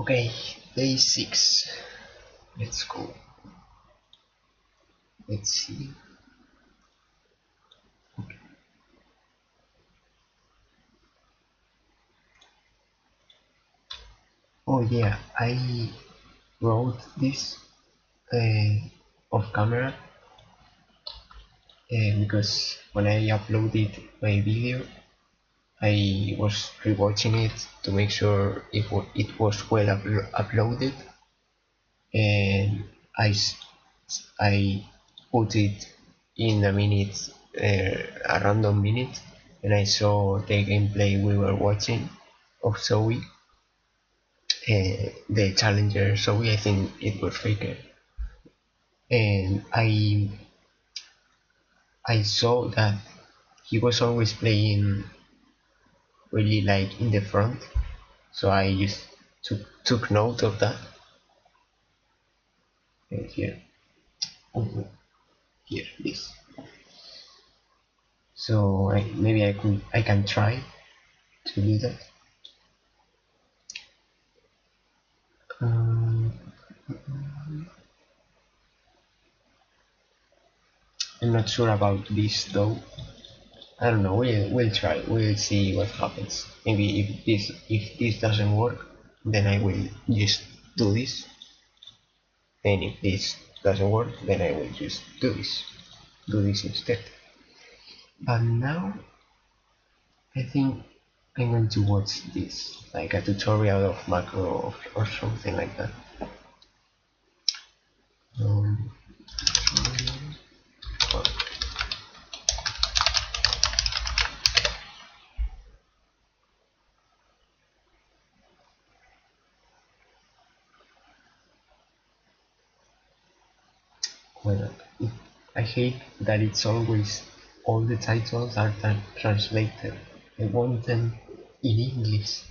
Okay, day 6. Let's go. Let's see. Okay. Oh yeah, I wrote this off camera because when I uploaded my video, I was rewatching it to make sure it was well uploaded, and I put it in a minute, a random minute, and I saw the gameplay we were watching of Zoe, the challenger Zoe. I think it was Faker, and I saw that he was always playing really like in the front, so I just took note of that. Here, oh, here, this. So maybe I can try to do that. Um, I'm not sure about this though. I don't know. We'll try. We'll see what happens. Maybe if this doesn't work, then I will just do this. And if this doesn't work, then I will just do this instead. But now I think I'm going to watch this, like a tutorial of macro or something like that. Um, well, I hate that it's always all the titles are translated. I want them in English.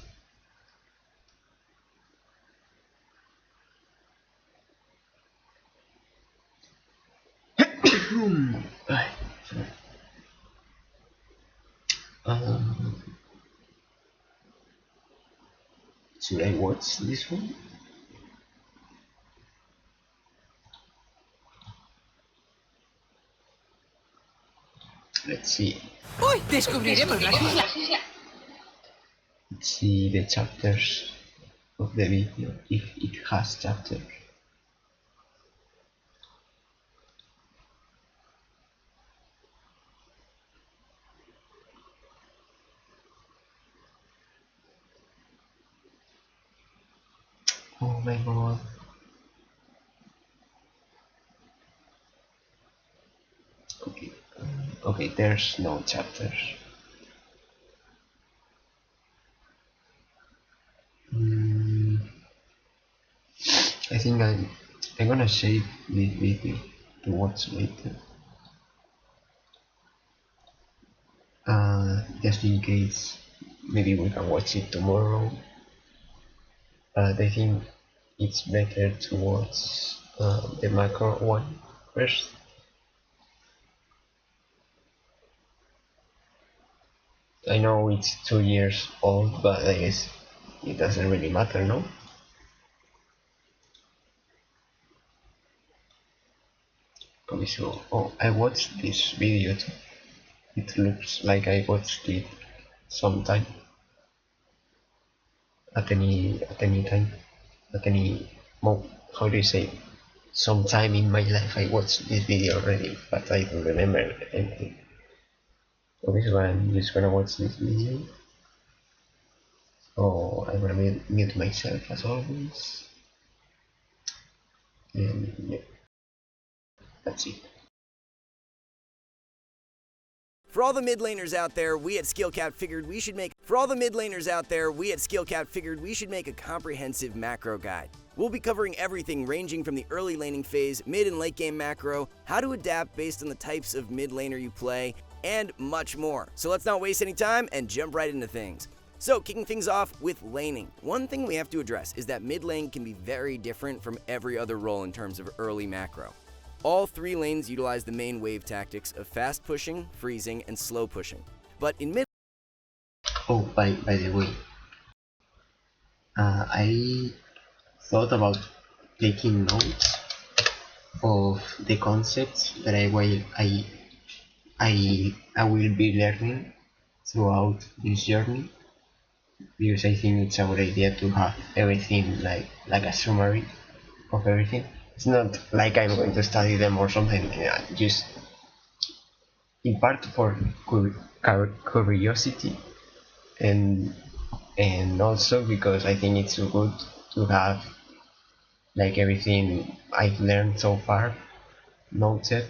um, should I watch this one? Let's see. ¡Uy! Descubriremos las islas. Let's see the chapters of the video, if it has chapters. Oh my god. Okay, okay, there's no chapters. I think I'm gonna save this video to watch later. Just in case maybe we can watch it tomorrow. But I think it's better to watch the macro one first. I know it's 2 years old, but I guess it doesn't really matter, no? Okay, so I watched this video too. It looks like I watched it sometime at any time, at any how do you say, sometime in my life I watched this video already, but I don't remember anything. Okay, so I'm just gonna watch this video. So I'm gonna mute myself as always, and yeah, that's it. For all the mid laners out there, we at SkillCap figured we should make a comprehensive macro guide. We'll be covering everything ranging from the early laning phase, mid and late game macro, how to adapt based on the types of mid laner you play, and much more. So let's not waste any time and jump right into things. So, kicking things off with laning. One thing we have to address is that mid lane can be very different from every other role in terms of early macro. All three lanes utilize the main wave tactics of fast pushing, freezing, and slow pushing. But in mid... Oh, by the way, I thought about taking notes of the concepts that I will be learning throughout this journey, because I think it's a good idea to have everything like a summary of everything. It's not like I'm going to study them or something. Yeah, just in part for curiosity, and also because I think it's good to have like everything I've learned so far noted,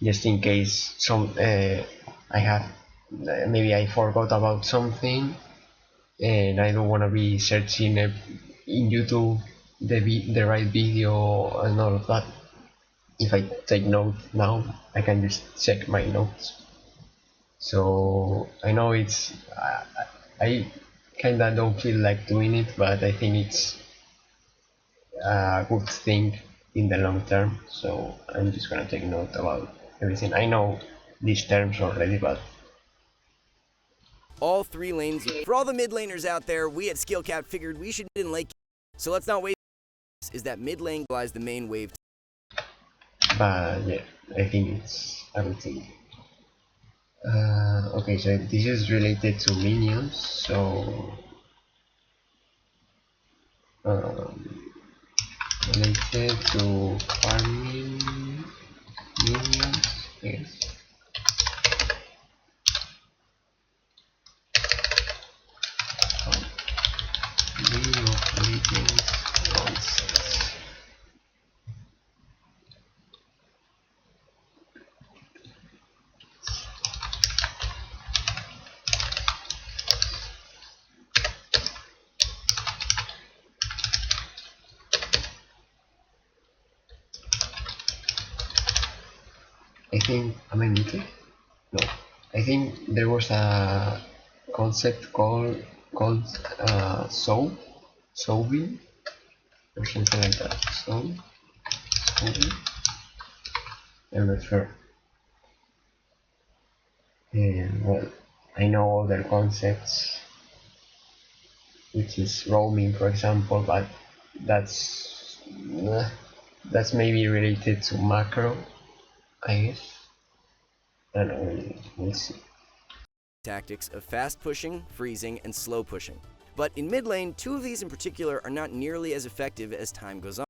just in case I have maybe I forgot about something and I don't want to be searching in YouTube the right video and all of that. If I take note now, I can just check my notes. So I know I kinda don't feel like doing it, but I think it's a good thing in the long term. So I'm just gonna take note about everything. I know these terms already, but All 3 lanes. For all the mid laners out there, we at SkillCap figured we should in late. So let's not waste. Is that mid lane lies the main wave. yeah, I think it's a good thing. Okay, so this is related to minions. So related to farming minions. Yes. League of Legends concepts. I think am I muted? No. I think there was a concept called Soul or something like that. Soul. I'm not sure. And well, I know other concepts, which is roaming, for example, but that's that's maybe related to macro, I guess. I don't know. We'll see. Tactics of fast pushing, freezing, and slow pushing. But in mid lane, 2 of these in particular are not nearly as effective as time goes on.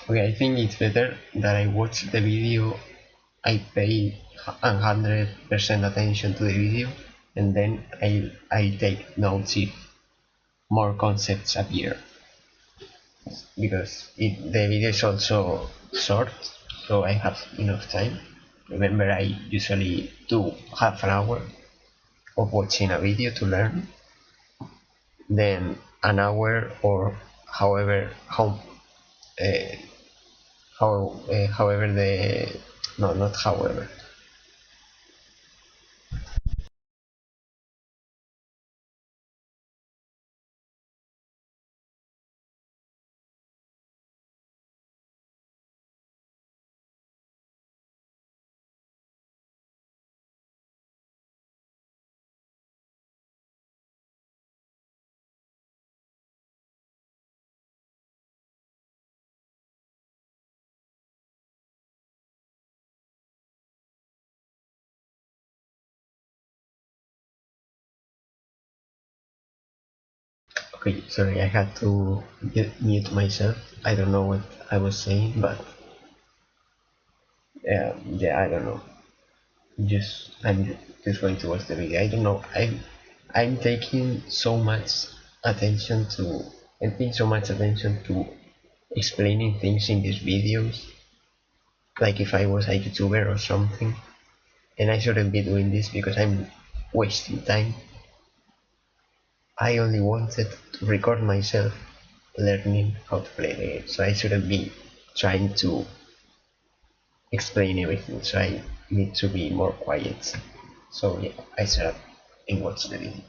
Okay, I think it's better that I watch the video, I pay 100% attention to the video, and then I take notes if more concepts appear. Because the video is also short, so I have enough time. Remember, I usually do half an hour of watching a video to learn, then an hour or however uh, however the no not however okay, sorry, I had to mute myself. I don't know what I was saying, but yeah, I don't know. I'm just going to watch the video. I don't know. I'm taking so much attention to I'm paying so much attention to explaining things in these videos, like if I was a YouTuber or something, and I shouldn't be doing this because I'm wasting time. I only wanted to record myself learning how to play the game, so I shouldn't be trying to explain everything, so I need to be more quiet. So yeah, I shut up and watch the video.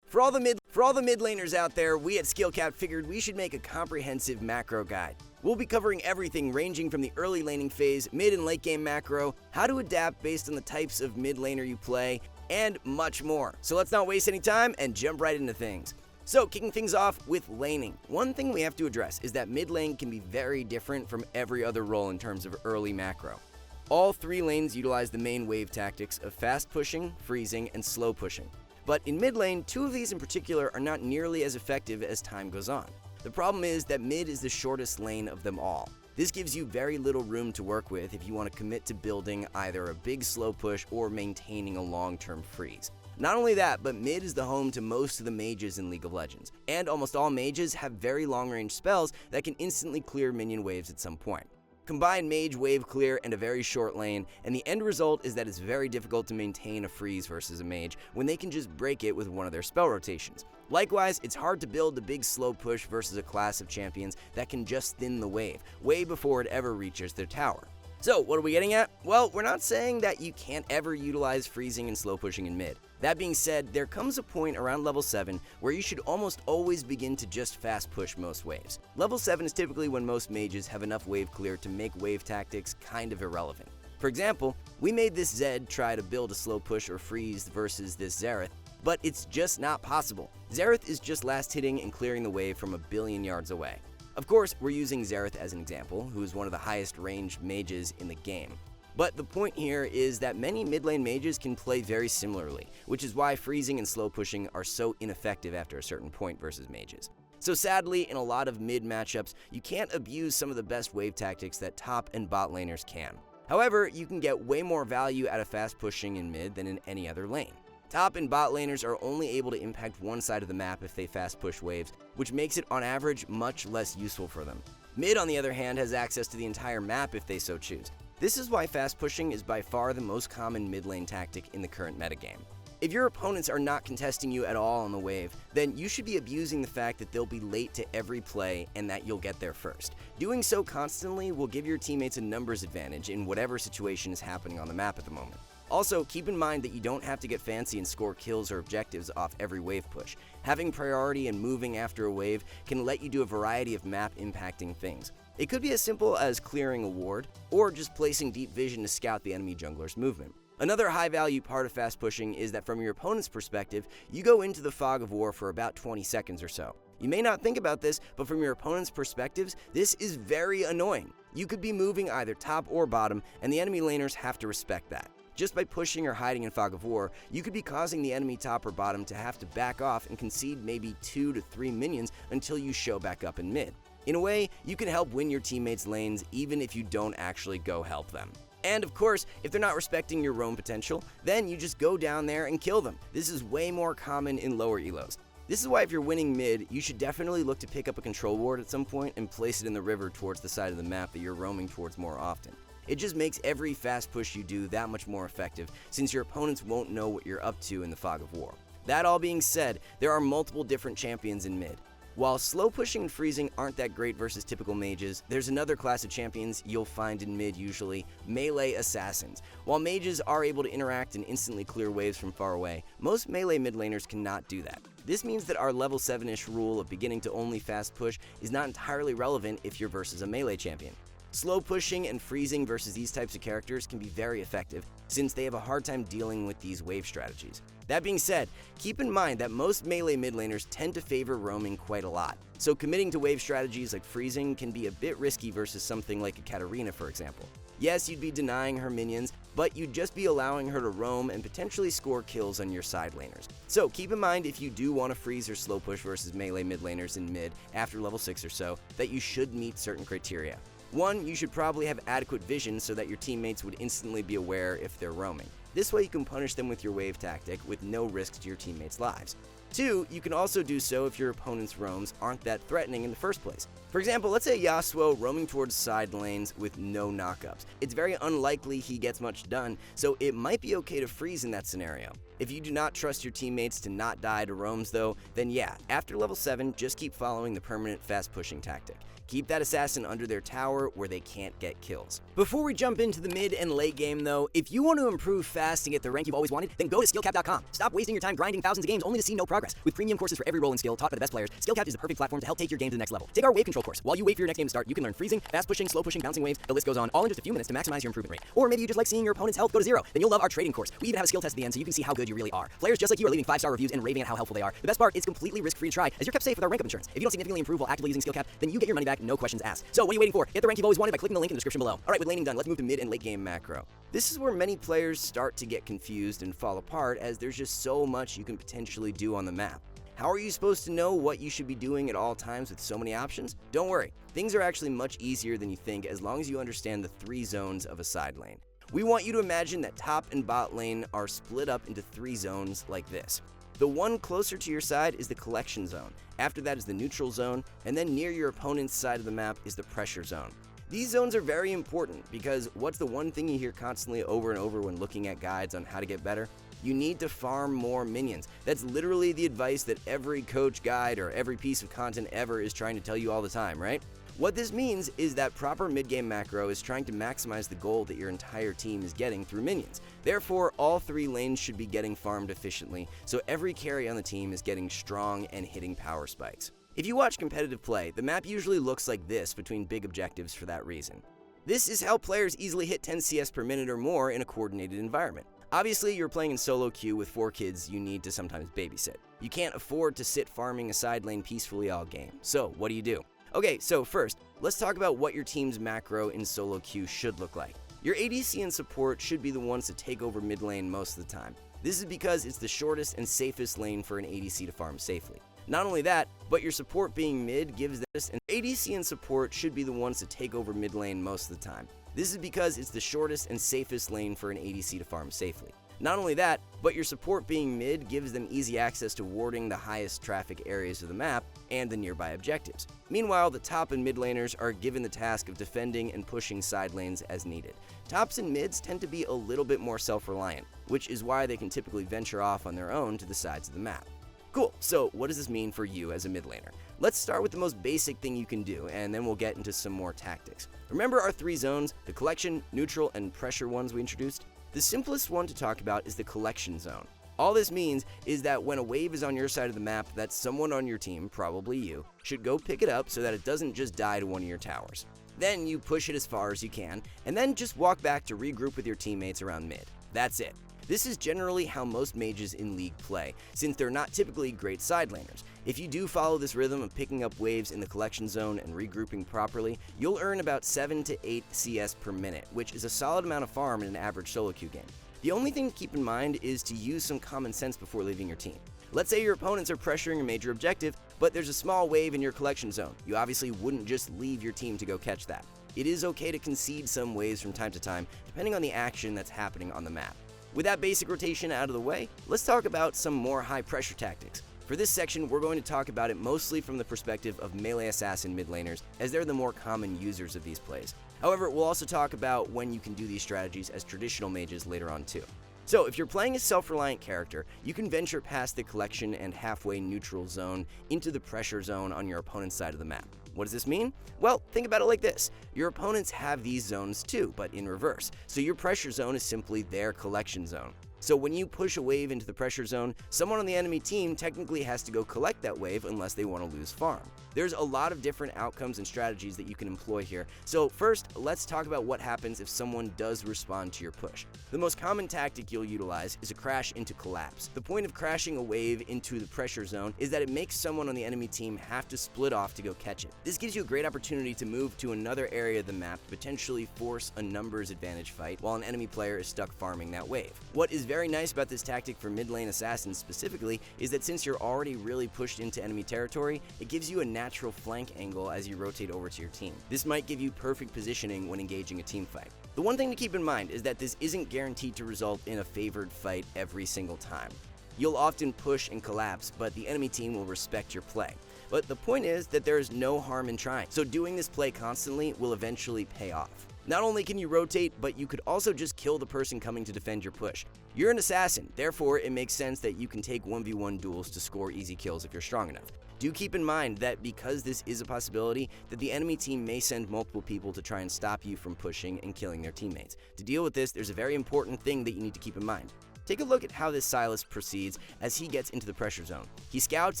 For all the mid laners out there, we at SkillCap figured we should make a comprehensive macro guide. We'll be covering everything ranging from the early laning phase, mid and late game macro, how to adapt based on the types of mid laner you play, and much more. So let's not waste any time and jump right into things. So, kicking things off with laning. One thing we have to address is that mid lane can be very different from every other role in terms of early macro. All 3 lanes utilize the main wave tactics of fast pushing, freezing, and slow pushing. But in mid lane, 2 of these in particular are not nearly as effective as time goes on. The problem is that mid is the shortest lane of them all. This gives you very little room to work with if you want to commit to building either a big slow push or maintaining a long-term freeze. Not only that, but mid is the home to most of the mages in League of Legends, and almost all mages have very long-range spells that can instantly clear minion waves at some point. Combine mage wave clear and a very short lane, and the end result is that it's very difficult to maintain a freeze versus a mage when they can just break it with one of their spell rotations. Likewise, it's hard to build the big slow push versus a class of champions that can just thin the wave, way before it ever reaches their tower. So, what are we getting at? Well, we're not saying that you can't ever utilize freezing and slow pushing in mid. That being said, there comes a point around level 7 where you should almost always begin to just fast push most waves. Level 7 is typically when most mages have enough wave clear to make wave tactics kind of irrelevant. For example, we made this Zed try to build a slow push or freeze versus this Xerath, but it's just not possible. Xerath is just last hitting and clearing the wave from a billion yards away. Of course, we're using Xerath as an example, who is one of the highest ranged mages in the game. But the point here is that many mid lane mages can play very similarly, which is why freezing and slow pushing are so ineffective after a certain point versus mages. So sadly, in a lot of mid matchups, you can't abuse some of the best wave tactics that top and bot laners can. However, you can get way more value out of fast pushing in mid than in any other lane. Top and bot laners are only able to impact one side of the map if they fast push waves, which makes it on average much less useful for them. Mid, on the other hand, has access to the entire map if they so choose. This is why fast pushing is by far the most common mid lane tactic in the current metagame. If your opponents are not contesting you at all on the wave, then you should be abusing the fact that they'll be late to every play and that you'll get there first. Doing so constantly will give your teammates a numbers advantage in whatever situation is happening on the map at the moment. Also, keep in mind that you don't have to get fancy and score kills or objectives off every wave push. Having priority and moving after a wave can let you do a variety of map impacting things. It could be as simple as clearing a ward, or just placing deep vision to scout the enemy jungler's movement. Another high value part of fast pushing is that from your opponent's perspective, you go into the fog of war for about 20 seconds or so. You may not think about this, but from your opponent's perspectives, this is very annoying. You could be moving either top or bottom, and the enemy laners have to respect that. Just by pushing or hiding in fog of war, you could be causing the enemy top or bottom to have to back off and concede maybe 2 to 3 minions until you show back up in mid. In a way, you can help win your teammates' lanes even if you don't actually go help them. And of course, if they're not respecting your roam potential, then you just go down there and kill them. This is way more common in lower elos. This is why if you're winning mid, you should definitely look to pick up a control ward at some point and place it in the river towards the side of the map that you're roaming towards more often. It just makes every fast push you do that much more effective, since your opponents won't know what you're up to in the fog of war. That all being said, there are multiple different champions in mid. While slow pushing and freezing aren't that great versus typical mages, there's another class of champions you'll find in mid usually, melee assassins. While mages are able to interact and instantly clear waves from far away, most melee mid laners cannot do that. This means that our level 7-ish rule of beginning to only fast push is not entirely relevant if you're versus a melee champion. Slow pushing and freezing versus these types of characters can be very effective, since they have a hard time dealing with these wave strategies. That being said, keep in mind that most melee mid laners tend to favor roaming quite a lot, so committing to wave strategies like freezing can be a bit risky versus something like a Katarina, for example. Yes, you'd be denying her minions, but you'd just be allowing her to roam and potentially score kills on your side laners. So keep in mind if you do want to freeze or slow push versus melee mid laners in mid after level 6 or so, that you should meet certain criteria. 1, you should probably have adequate vision so that your teammates would instantly be aware if they're roaming. This way you can punish them with your wave tactic with no risk to your teammates' lives. 2, you can also do so if your opponent's roams aren't that threatening in the first place. For example, let's say Yasuo roaming towards side lanes with no knockups. It's very unlikely he gets much done, so it might be okay to freeze in that scenario. If you do not trust your teammates to not die to roams though, then yeah, after level 7, just keep following the permanent fast pushing tactic. Keep that assassin under their tower where they can't get kills. Before we jump into the mid and late game though, if you want to improve fast and get the rank you've always wanted, then go to skillcap.com. Stop wasting your time grinding thousands of games only to see no progress. With premium courses for every role and skill taught by the best players, Skillcap is the perfect platform to help take your game to the next level. Take our wave control course. While you wait for your next game to start, you can learn freezing, fast pushing, slow pushing, bouncing waves, the list goes on, all in just a few minutes to maximize your improvement rate. Or maybe you just like seeing your opponent's health go to 0, then you'll love our trading course. We even have a skill test at the end so you can see how good you really are. Players just like you are leaving 5-star reviews and raving at how helpful they are. The best part, it's completely risk-free to try, as you're kept safe with our rank up insurance. If you don't significantly improve while actively using skill cap, then you get your money back, no questions asked. So what are you waiting for? Get the rank you've always wanted by clicking the link in the description below. Alright, with laning done, let's move to mid and late game macro. This is where many players start to get confused and fall apart, as there's just so much you can potentially do on the map. How are you supposed to know what you should be doing at all times with so many options? Don't worry, things are actually much easier than you think as long as you understand the 3 zones of a side lane. We want you to imagine that top and bot lane are split up into 3 zones like this. The one closer to your side is the collection zone, after that is the neutral zone, and then near your opponent's side of the map is the pressure zone. These zones are very important because what's the one thing you hear constantly over and over when looking at guides on how to get better? You need to farm more minions. That's literally the advice that every coach guide or every piece of content ever is trying to tell you all the time, right? What this means is that proper mid-game macro is trying to maximize the gold that your entire team is getting through minions. Therefore, all 3 lanes should be getting farmed efficiently, so every carry on the team is getting strong and hitting power spikes. If you watch competitive play, the map usually looks like this between big objectives for that reason. This is how players easily hit 10 CS per minute or more in a coordinated environment. Obviously, you're playing in solo queue with 4 kids you need to sometimes babysit. You can't afford to sit farming a side lane peacefully all game, so what do? Okay, so first, let's talk about what your team's macro in solo queue should look like. Your ADC and support should be the ones to take over mid lane most of the time. This is because it's the shortest and safest lane for an ADC to farm safely. Not only that, but your support being mid gives this, and ADC and support should be the ones to take over mid lane most of the time. This is because it's the shortest and safest lane for an ADC to farm safely. Not only that, but your support being mid gives them easy access to warding the highest traffic areas of the map and the nearby objectives. Meanwhile, the top and mid laners are given the task of defending and pushing side lanes as needed. Tops and mids tend to be a little bit more self-reliant, which is why they can typically venture off on their own to the sides of the map. Cool, so what does this mean for you as a mid laner? Let's start with the most basic thing you can do, and then we'll get into some more tactics. Remember our 3 zones, the collection, neutral, and pressure ones we introduced? The simplest one to talk about is the collection zone. All this means is that when a wave is on your side of the map, that someone on your team, probably you, should go pick it up so that it doesn't just die to one of your towers. Then you push it as far as you can, and then just walk back to regroup with your teammates around mid. That's it. This is generally how most mages in League play, since they're not typically great side laners. If you do follow this rhythm of picking up waves in the collection zone and regrouping properly, you'll earn about 7 to 8 CS per minute, which is a solid amount of farm in an average solo queue game. The only thing to keep in mind is to use some common sense before leaving your team. Let's say your opponents are pressuring a major objective, but there's a small wave in your collection zone. You obviously wouldn't just leave your team to go catch that. It is okay to concede some waves from time to time, depending on the action that's happening on the map. With that basic rotation out of the way, let's talk about some more high pressure tactics. For this section, we're going to talk about it mostly from the perspective of melee assassin mid laners, as they're the more common users of these plays. However, we'll also talk about when you can do these strategies as traditional mages later on too. So if you're playing a self-reliant character, you can venture past the collection and halfway neutral zone into the pressure zone on your opponent's side of the map. What does this mean? Well, think about it like this. Your opponents have these zones too, but in reverse. So your pressure zone is simply their collection zone. So when you push a wave into the pressure zone, someone on the enemy team technically has to go collect that wave unless they want to lose farm. There's a lot of different outcomes and strategies that you can employ here. So first, let's talk about what happens if someone does respond to your push. The most common tactic you'll utilize is a crash into collapse. The point of crashing a wave into the pressure zone is that it makes someone on the enemy team have to split off to go catch it. This gives you a great opportunity to move to another area of the map to potentially force a numbers advantage fight while an enemy player is stuck farming that wave. What is very nice about this tactic for mid lane assassins specifically is that since you're already really pushed into enemy territory, it gives you a natural flank angle as you rotate over to your team. This might give you perfect positioning when engaging a team fight. The one thing to keep in mind is that this isn't guaranteed to result in a favored fight every single time. You'll often push and collapse, but the enemy team will respect your play. But the point is that there is no harm in trying, so doing this play constantly will eventually pay off. Not only can you rotate, but you could also just kill the person coming to defend your push. You're an assassin, therefore it makes sense that you can take 1v1 duels to score easy kills if you're strong enough. Do keep in mind that because this is a possibility, that the enemy team may send multiple people to try and stop you from pushing and killing their teammates. To deal with this, there's a very important thing that you need to keep in mind. Take a look at how this Sylas proceeds as he gets into the pressure zone. He scouts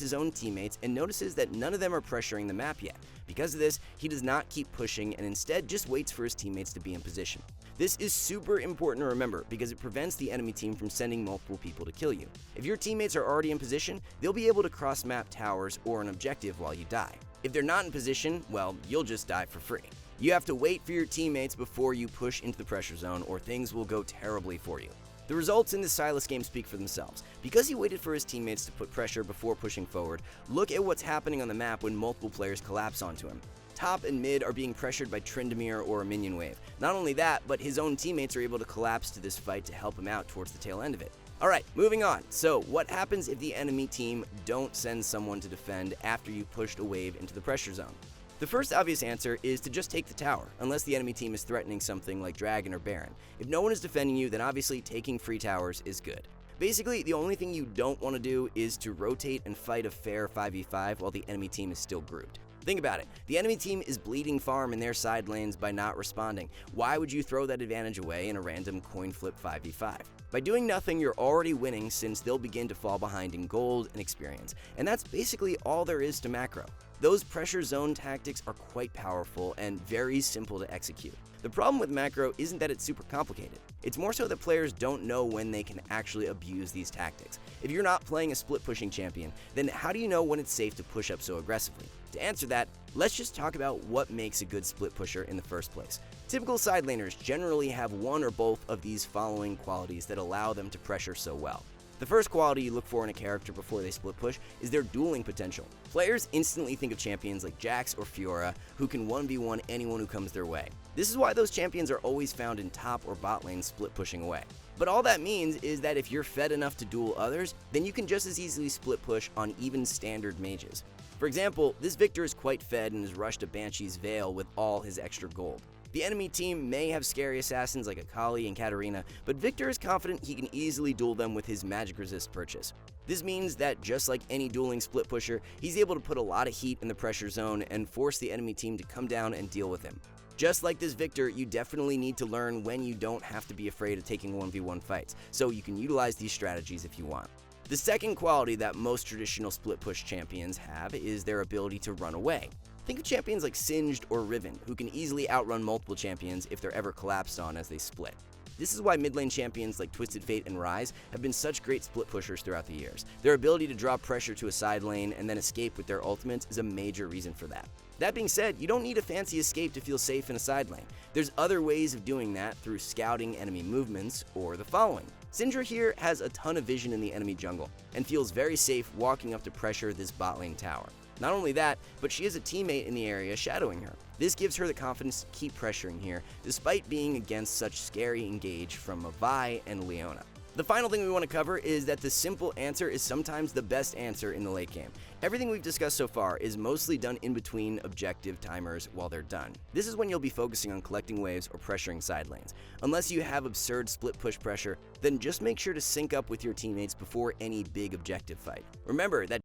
his own teammates and notices that none of them are pressuring the map yet. Because of this, he does not keep pushing and instead just waits for his teammates to be in position. This is super important to remember because it prevents the enemy team from sending multiple people to kill you. If your teammates are already in position, they'll be able to cross-map towers or an objective while you die. If they're not in position, well, you'll just die for free. You have to wait for your teammates before you push into the pressure zone or things will go terribly for you. The results in this Sylas game speak for themselves. Because he waited for his teammates to put pressure before pushing forward, look at what's happening on the map when multiple players collapse onto him. Top and mid are being pressured by Tryndamere or a minion wave. Not only that, but his own teammates are able to collapse to this fight to help him out towards the tail end of it. Alright, moving on. So, what happens if the enemy team don't send someone to defend after you've pushed a wave into the pressure zone? The first obvious answer is to just take the tower, unless the enemy team is threatening something like Dragon or Baron. If no one is defending you, then obviously taking free towers is good. Basically, the only thing you don't want to do is to rotate and fight a fair 5v5 while the enemy team is still grouped. Think about it. The enemy team is bleeding farm in their side lanes by not responding. Why would you throw that advantage away in a random coin flip 5v5? By doing nothing, you're already winning since they'll begin to fall behind in gold and experience. And that's basically all there is to macro. Those pressure zone tactics are quite powerful and very simple to execute. The problem with macro isn't that it's super complicated. It's more so that players don't know when they can actually abuse these tactics. If you're not playing a split pushing champion, then how do you know when it's safe to push up so aggressively? To answer that, let's just talk about what makes a good split pusher in the first place. Typical side laners generally have one or both of these following qualities that allow them to pressure so well. The first quality you look for in a character before they split push is their dueling potential. Players instantly think of champions like Jax or Fiora who can 1v1 anyone who comes their way. This is why those champions are always found in top or bot lane split pushing away. But all that means is that if you're fed enough to duel others, then you can just as easily split push on even standard mages. For example, this Victor is quite fed and has rushed a Banshee's Veil with all his extra gold. The enemy team may have scary assassins like Akali and Katarina, but Victor is confident he can easily duel them with his magic resist purchase. This means that just like any dueling split pusher, he's able to put a lot of heat in the pressure zone and force the enemy team to come down and deal with him. Just like this Victor, you definitely need to learn when you don't have to be afraid of taking 1v1 fights, so you can utilize these strategies if you want. The second quality that most traditional split push champions have is their ability to run away. Think of champions like Singed or Riven, who can easily outrun multiple champions if they're ever collapsed on as they split. This is why mid lane champions like Twisted Fate and Ryze have been such great split pushers throughout the years. Their ability to draw pressure to a side lane and then escape with their ultimates is a major reason for that. That being said, you don't need a fancy escape to feel safe in a side lane. There's other ways of doing that through scouting enemy movements or the following. Syndra here has a ton of vision in the enemy jungle and feels very safe walking up to pressure this bot lane tower. Not only that, but she has a teammate in the area shadowing her. This gives her the confidence to keep pressuring here, despite being against such scary engage from Vi and Leona. The final thing we want to cover is that the simple answer is sometimes the best answer in the late game. Everything we've discussed so far is mostly done in between objective timers while they're done. This is when you'll be focusing on collecting waves or pressuring side lanes. Unless you have absurd split push pressure, then just make sure to sync up with your teammates before any big objective fight. Remember that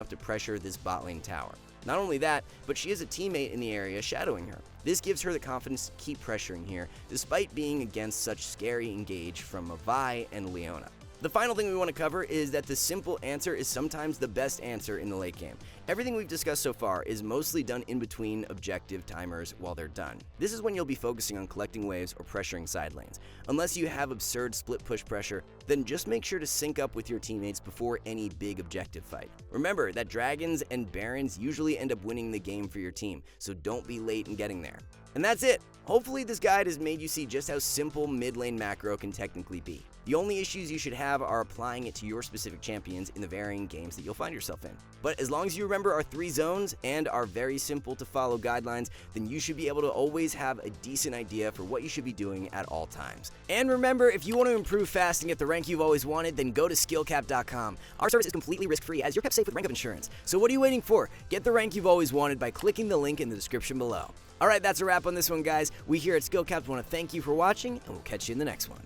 to pressure this bot lane tower. Not only that, but she has a teammate in the area shadowing her. This gives her the confidence to keep pressuring here, despite being against such scary engage from Vi and Leona. The final thing we want to cover is that the simple answer is sometimes the best answer in the late game. Everything we've discussed so far is mostly done in between objective timers while they're done. This is when you'll be focusing on collecting waves or pressuring side lanes. Unless you have absurd split push pressure, then just make sure to sync up with your teammates before any big objective fight. Remember that dragons and barons usually end up winning the game for your team, so don't be late in getting there. And that's it! Hopefully this guide has made you see just how simple mid lane macro can technically be. The only issues you should have are applying it to your specific champions in the varying games that you'll find yourself in. But as long as you remember our 3 zones and our very simple to follow guidelines, then you should be able to always have a decent idea for what you should be doing at all times. And remember, if you want to improve fast and get the rank you've always wanted, then go to skillcap.com. Our service is completely risk-free as you're kept safe with Rank Up Insurance. So what are you waiting for? Get the rank you've always wanted by clicking the link in the description below. Alright, that's a wrap on this one, guys. We here at Skillcaps want to thank you for watching, and we'll catch you in the next one.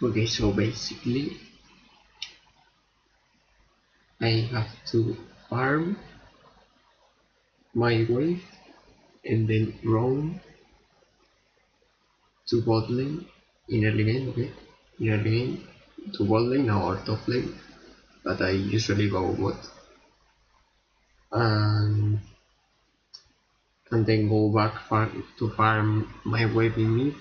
Okay, so basically I have to farm my wave and then roam to bot lane in early game, okay? In early game to bot lane now or top lane, but I usually go bot. And and then go back to farm my wave in mid,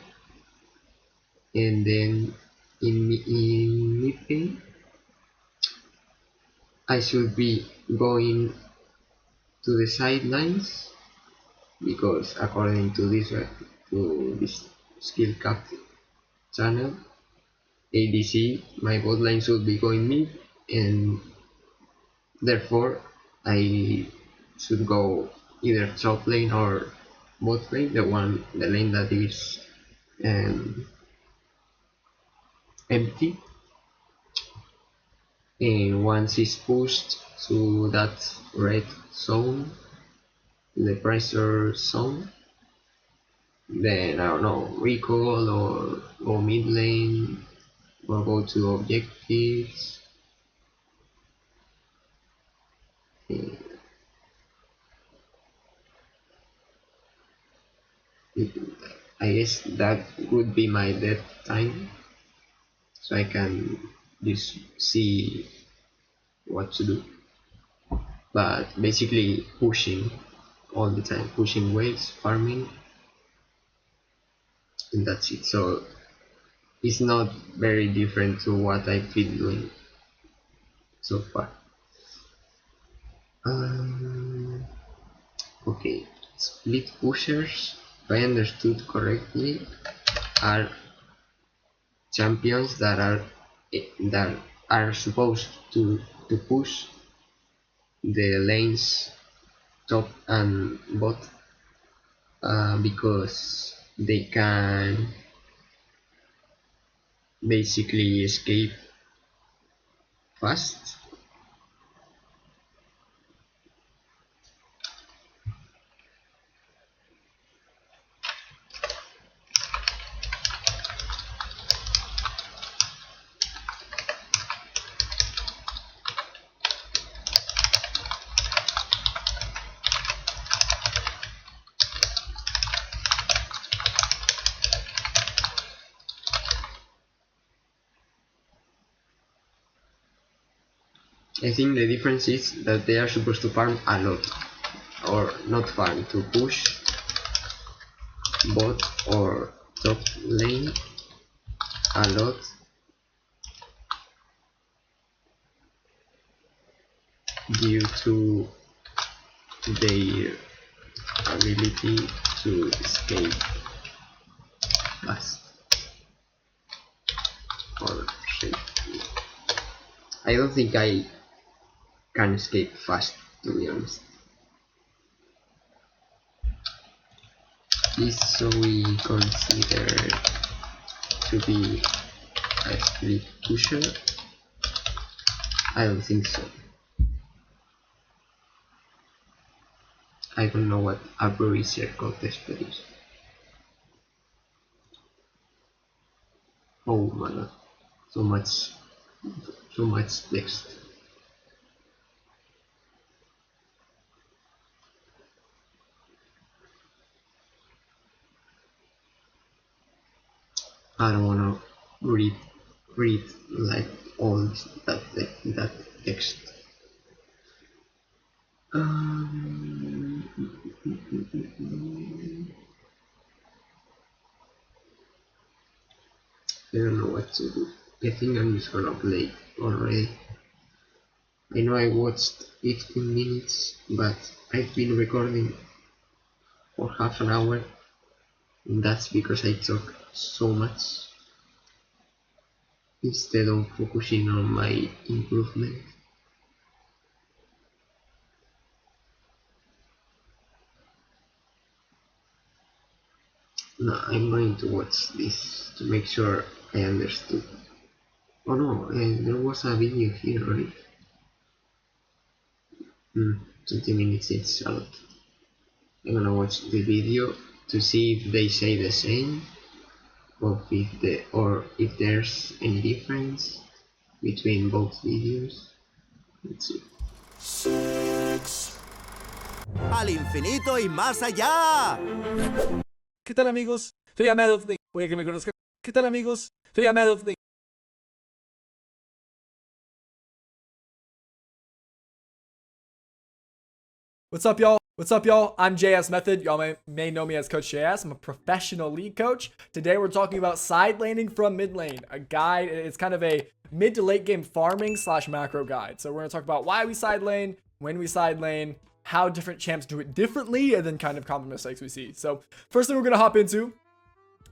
and then in mid game I should be going to the sidelines because according to this skill cap channel ADC my bot lane should be going mid, and therefore I should go either top lane or bot lane, the lane that is empty, and once it's pushed to that red zone, the pressure zone, then I don't know, recall or go mid lane or go to objectives. I guess that would be my death time, so I can just see what to do. But basically pushing all the time, pushing waves, farming, and that's it. So it's not very different to what I've been doing so far. Okay, split pushers, if I understood correctly, are champions that are supposed to push the lanes top and bot because they can basically escape fast. I think the difference is that they are supposed to farm a lot, or not farm, to push bot or top lane a lot due to their ability to escape fast or safely. I don't think I can escape fast, to be honest. Is so we consider to be a split pusher? I don't think so. I don't know what a Bruiser contested is. Oh my god, so much text. I don't wanna read like all that text. I don't know what to do. I think I'm just gonna play already. I know I watched 15 minutes, but I've been recording for half an hour, and that's because I talk so much instead of focusing on my improvement. No, I'm going to watch this to make sure I understood. Oh no, there was a video here, right? 20 minutes, it's a lot. I'm gonna watch the video to see if they say the same, or if there's any difference between both videos. Let's see. Al infinito y más allá. ¿Qué tal, amigos? Soy Amado of the... Voy a que me conozcan. ¿Qué tal, amigos? Soy Amado of the... What's up, y'all? What's up, y'all? I'm JS Method. Y'all may know me as Coach JS. I'm a professional league coach. Today we're talking about side laning from mid lane, a guide. It's kind of a mid to late game farming / macro guide. So we're going to talk about why we side lane, when we side lane, how different champs do it differently, and then kind of common mistakes we see. So first thing we're going to hop into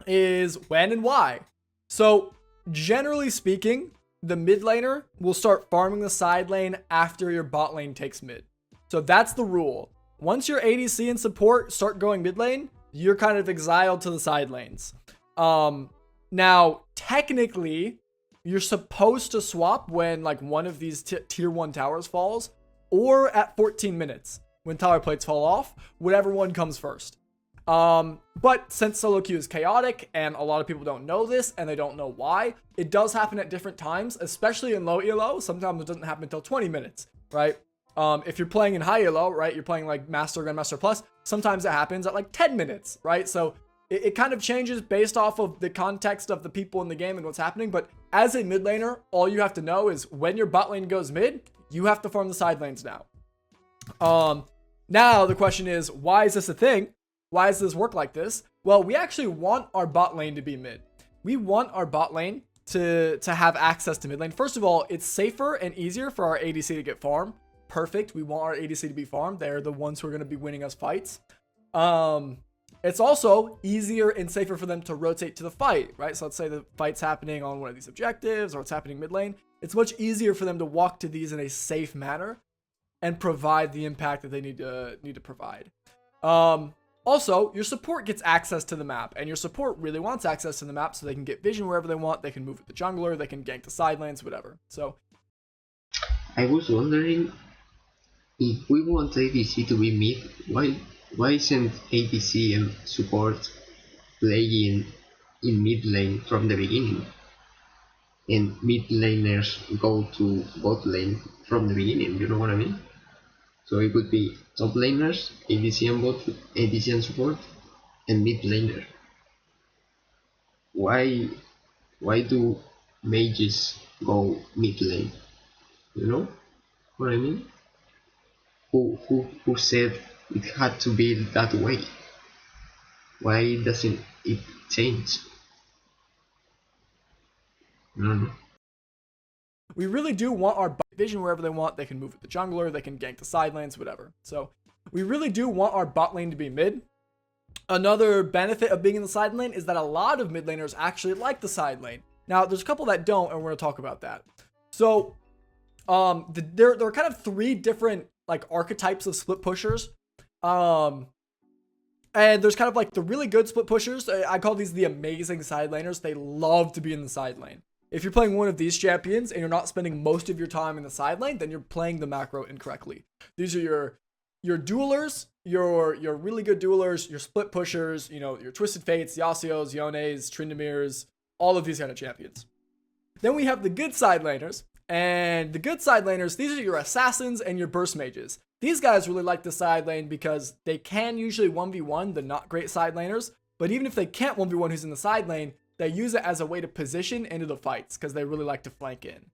is when and why. So generally speaking, the mid laner will start farming the side lane after your bot lane takes mid. So that's the rule. Once your ADC and support start going mid lane, you're kind of exiled to the side lanes. Now, technically, you're supposed to swap when like one of these tier 1 towers falls, or at 14 minutes when tower plates fall off, whatever one comes first. But since solo queue is chaotic and a lot of people don't know this and they don't know why, it does happen at different times, especially in low elo. Sometimes it doesn't happen until 20 minutes, right? If you're playing in high elo, right, you're playing like Master, Grandmaster Plus, sometimes it happens at like 10 minutes, right? So it kind of changes based off of the context of the people in the game and what's happening. But as a mid laner, all you have to know is when your bot lane goes mid, you have to farm the side lanes now. Now the question is, why is this a thing? Why does this work like this? Well, we actually want our bot lane to be mid. We want our bot lane to have access to mid lane. First of all, it's safer and easier for our ADC to get farm. Perfect. We want our ADC to be farmed. They're the ones who are going to be winning us fights. It's also easier and safer for them to rotate to the fight, right? So let's say the fight's happening on one of these objectives or it's happening mid lane. It's much easier for them to walk to these in a safe manner and provide the impact that they need to provide. Also, your support gets access to the map, and your support really wants access to the map so they can get vision wherever they want. They can move with the jungler, they can gank the side lanes, whatever. So I was wondering, if we want ADC to be mid, why isn't ADC and support playing in mid lane from the beginning? And mid laners go to bot lane from the beginning, you know what I mean? So it would be top laners, ADC and bot, ADC and support, and mid laner. Why do mages go mid lane? You know what I mean? Who said it had to be that way? Why doesn't it change? I don't know. we really do want our vision wherever they want. They can move with the jungler, they can gank the side lanes, whatever. So we really do want our bot lane to be mid. Another benefit of being in the side lane is that a lot of mid laners actually like the side lane. Now, there's a couple that don't, and we're going to talk about that. So there are kind of 3 different like archetypes of split pushers. And there's kind of like the really good split pushers. I call these the amazing side laners. They love to be in the side lane. If you're playing one of these champions and you're not spending most of your time in the side lane, then you're playing the macro incorrectly. These are your duelers, your really good duelers, your split pushers, you know, your Twisted Fates, Yasuo's, Yone's, Trindamirs, all of these kind of champions. Then we have the good side laners. And the good side laners, these are your assassins and your burst mages. These guys really like the side lane because they can usually 1v1 the not great side laners. But even if they can't 1v1 who's in the side lane, they use it as a way to position into the fights because they really like to flank in.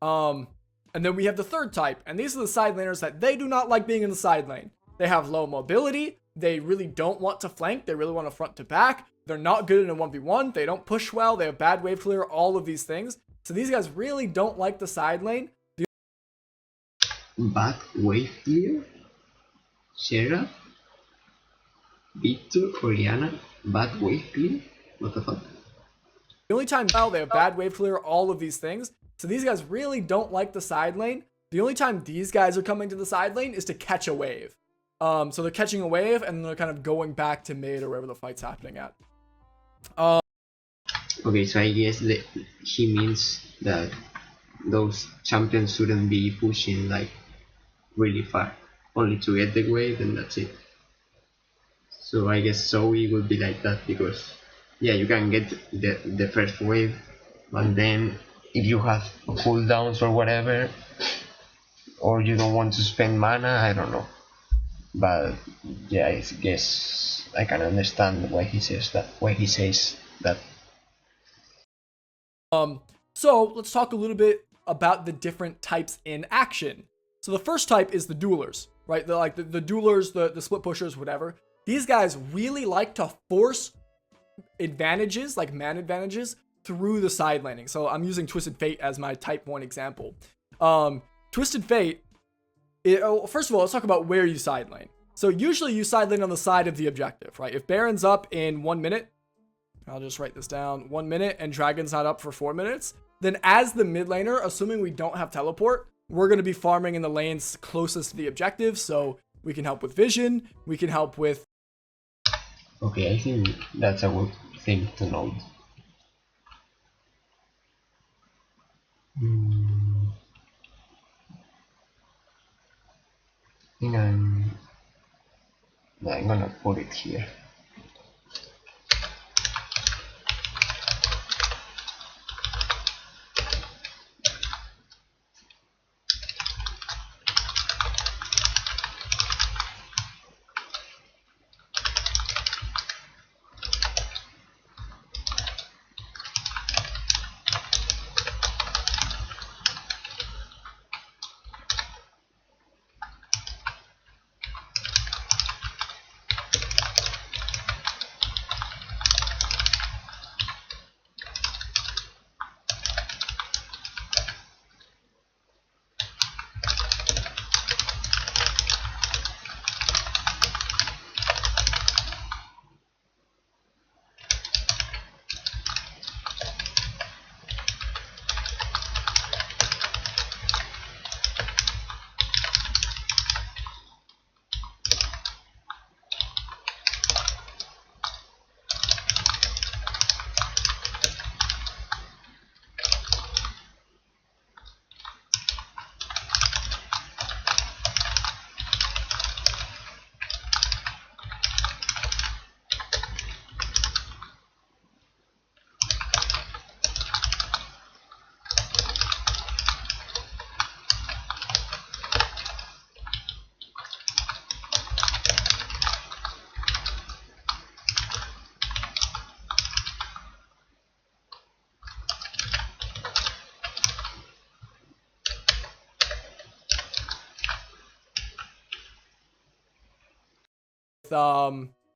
And then we have the third type. And these are the side laners that they do not like being in the side lane. They have low mobility. They really don't want to flank. They really want to front to back. They're not good in a 1v1. They don't push well. They have bad wave clear, all of these things. So these guys really don't like the side lane. Bad wave clear? Shera? Victor? Oriana? Bad wave clear? What the fuck? The only time they have bad wave clear, all of these things. So these guys really don't like the side lane. The only time these guys are coming to the side lane is to catch a wave. So they're catching a wave and they're kind of going back to mid or wherever the fight's happening at. Okay, so I guess that he means that those champions shouldn't be pushing like really far, only to get the wave and that's it. So I guess Zoe would be like that because yeah, you can get the first wave, but then if you have cooldowns or whatever, or you don't want to spend mana, I don't know. But yeah, I guess I can understand why he says that. So let's talk a little bit about the different types in action. So the first type is the duelers, right? The duelers, the split pushers, whatever. These guys really like to force advantages, like man advantages, through the side laning. So I'm using Twisted Fate as my type 1 example. Twisted Fate, first of all, let's talk about where you side lane. So usually you side lane on the side of the objective, right? If Baron's up in 1 minute, I'll just write this down, 1 minute, and Dragon's not up for 4 minutes, then as the mid laner, assuming we don't have teleport, we're going to be farming in the lanes closest to the objective, so we can help with vision, we can help with... Okay, I think that's a good thing to note. I think I'm gonna put it here.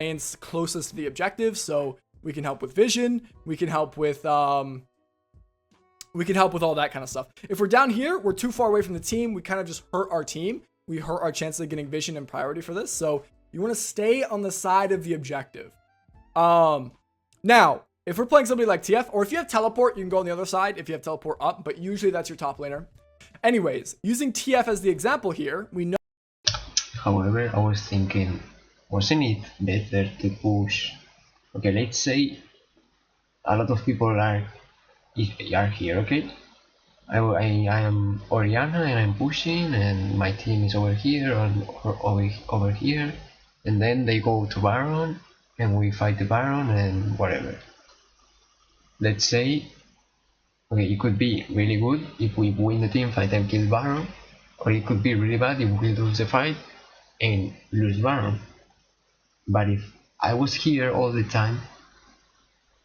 lanes closest to the objective, so we can help with vision, we can help with all that kind of stuff. If we're down here, we're too far away from the team, we kind of just hurt our team. We hurt our chances of getting vision and priority for this, so you want to stay on the side of the objective. Now, if we're playing somebody like TF, or if you have teleport, you can go on the other side if you have teleport up, but usually that's your top laner. Anyways, using TF as the example here, we know... However, I was thinking, wasn't it better to push? Okay, let's say a lot of people are here, okay? I am Orianna and I'm pushing, and my team is over here or over here, and then they go to Baron and we fight the Baron and whatever. Let's say, okay, it could be really good if we win the team fight and kill Baron, or it could be really bad if we lose the fight and lose Baron. But if I was here all the time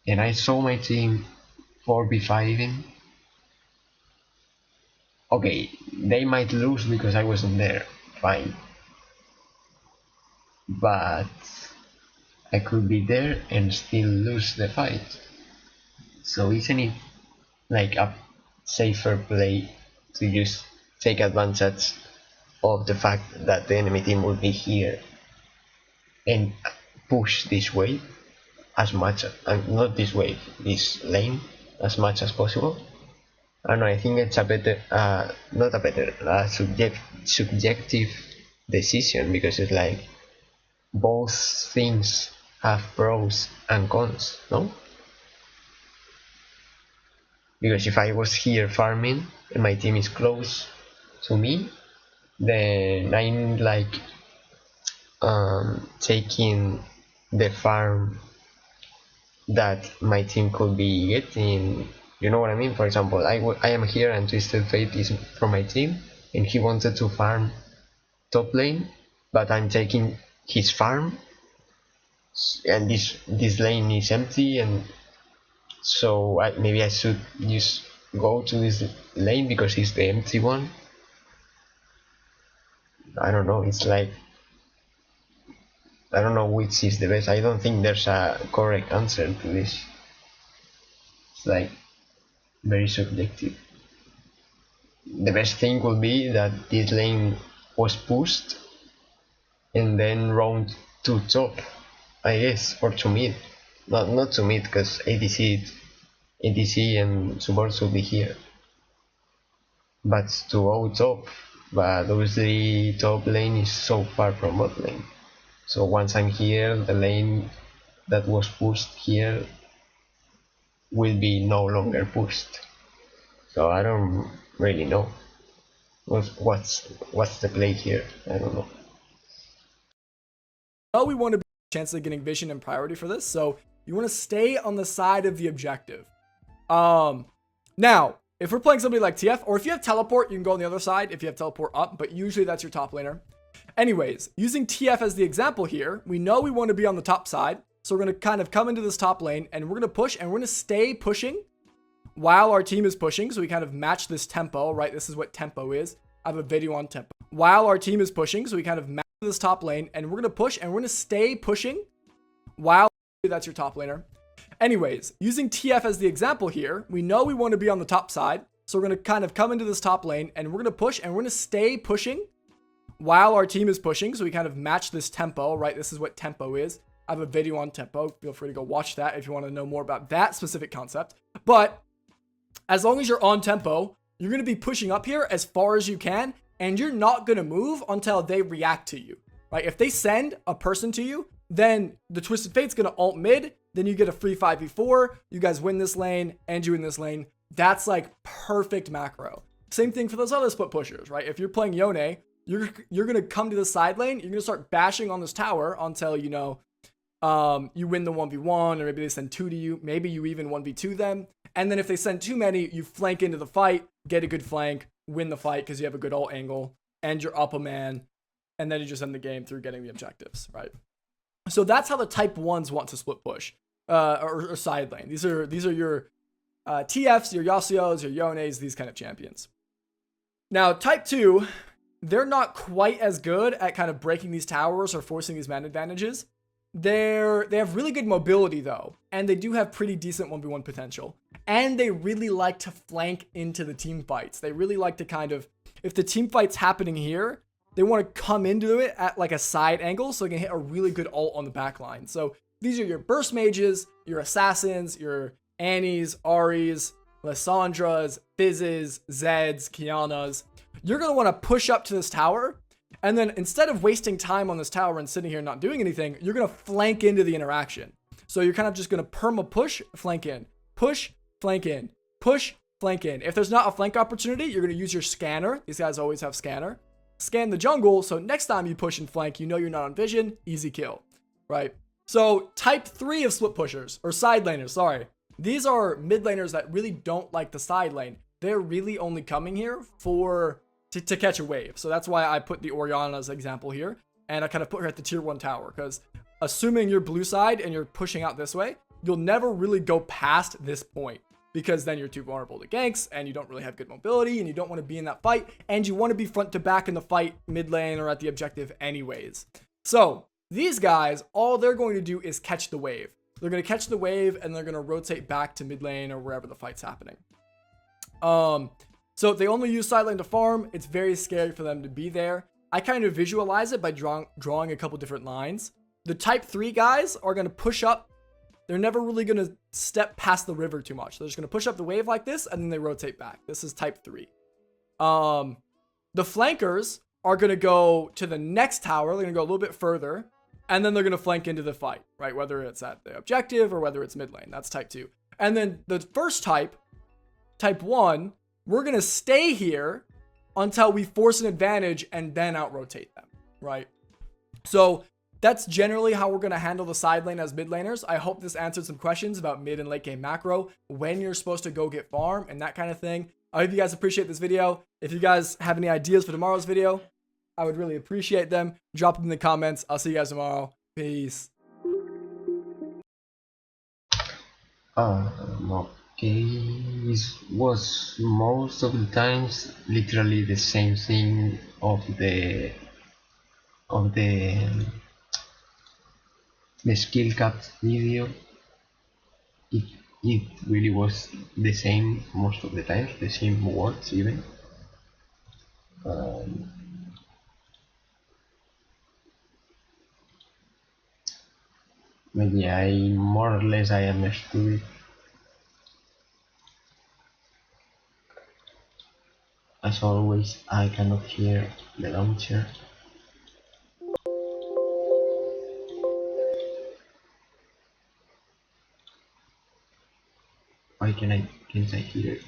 and I saw my team 4v5ing, okay, they might lose because I wasn't there, fine. But I could be there and still lose the fight. So isn't it like a safer play to just take advantage of the fact that the enemy team will be here and push this wave as much, not this wave, this lane as much as possible? I don't know, I think it's a better, not a better, subjective decision, because it's like both things have pros and cons, no? Because if I was here farming and my team is close to me, then I'm like taking the farm that my team could be getting, you know what I mean? For example, I am here and Twisted Fate is from my team and he wanted to farm top lane, but I'm taking his farm and this lane is empty, and so maybe I should just go to this lane because it's the empty one. I don't know. It's like I don't know which is the best. I don't think there's a correct answer to this. It's like very subjective. The best thing would be that this lane was pushed and then round to top, I guess, or to mid. Not to mid, because ADC and support should be here. But to go top, but obviously top lane is so far from bot lane. So once I'm here, the lane that was pushed here will be no longer pushed. So I don't really know what's the play here. I don't know. Well, we want to be chance of getting vision and priority for this, so you want to stay on the side of the objective. Now, if we're playing somebody like TF, or if you have teleport, you can go on the other side if you have teleport up, but usually that's your top laner. Anyways, using TF as the example here, we know we want to be on the top side, so we're going to kind of come into this top lane, and we're going to push, and we're going to stay pushing while our team is pushing, so we kind of match this tempo, right? This is what tempo is. I have a video on tempo. While our team is pushing, so we kind of match this top lane, and we're going to push, and we're going to stay pushing while that's your top laner. Anyways, using TF as the example here, we know we want to be on the top side, so we're going to kind of come into this top lane, and we're going to push, and we're going to stay pushing while our team is pushing, so we kind of match this tempo, right? This is what tempo is. I have a video on tempo. Feel free to go watch that if you want to know more about that specific concept. But as long as you're on tempo, you're going to be pushing up here as far as you can, and you're not going to move until they react to you, right? If they send a person to you, then the Twisted Fate's going to ult mid, then you get a free 5v4, you guys win this lane, and you win this lane. That's like perfect macro. Same thing for those other split pushers, right? If you're playing Yone, you're going to come to the side lane, you're going to start bashing on this tower until, you know, you win the 1v1, or maybe they send 2 to you, maybe you even 1v2 them. And then if they send too many, you flank into the fight, get a good flank, win the fight because you have a good ult angle, and you're up a man, and then you just end the game through getting the objectives, right? So that's how the type 1s want to split push, or side lane. These are your TFs, your Yasuos, your Yones, these kind of champions. Now, type 2, they're not quite as good at kind of breaking these towers or forcing these man advantages. They have really good mobility though, and they do have pretty decent 1v1 potential. And they really like to flank into the team fights. They really like to kind of, if the team fight's happening here, they want to come into it at like a side angle so they can hit a really good ult on the back line. So these are your burst mages, your assassins, your Annies, Aries, Lissandras, Fizzes, Zeds, Kianas. You're going to want to push up to this tower. And then instead of wasting time on this tower and sitting here not doing anything, you're going to flank into the interaction. So you're kind of just going to perma push, flank in, push, flank in, push, flank in. If there's not a flank opportunity, you're going to use your scanner. These guys always have scanner. Scan the jungle, so next time you push and flank, you know you're not on vision, easy kill, right? So type 3 of split pushers, or side laners, sorry. These are mid laners that really don't like the side lane. They're really only coming here to catch a wave. So that's why I put the Orianna as example here. And I kind of put her at the tier 1 tower. Because assuming you're blue side and you're pushing out this way, you'll never really go past this point. Because then you're too vulnerable to ganks and you don't really have good mobility and you don't want to be in that fight. And you want to be front to back in the fight mid lane or at the objective anyways. So these guys, all they're going to do is catch the wave. They're going to catch the wave and they're going to rotate back to mid lane or wherever the fight's happening. So if they only use side lane to farm, it's very scary for them to be there. I kind of visualize it by drawing a couple different lines. The type 3 guys are going to push up. They're never really going to step past the river too much. They're just going to push up the wave like this, and then they rotate back. This is type 3. The flankers are going to go to the next tower. They're going to go a little bit further, and then they're going to flank into the fight, right? Whether it's at the objective or whether it's mid lane. That's type 2. And then the first type 1, we're going to stay here until we force an advantage and then out-rotate them, right? So that's generally how we're going to handle the side lane as mid laners. I hope this answered some questions about mid and late game macro, when you're supposed to go get farm and that kind of thing. I hope you guys appreciate this video. If you guys have any ideas for tomorrow's video, I would really appreciate them. Drop them in the comments. I'll see you guys tomorrow. Peace. It was most of the times literally the same thing of the of the skill cut video, it it really was the same most of the times, the same words even. Um, but yeah, I more or less I understood it. As always, I cannot hear the launcher. Why can't I hear it?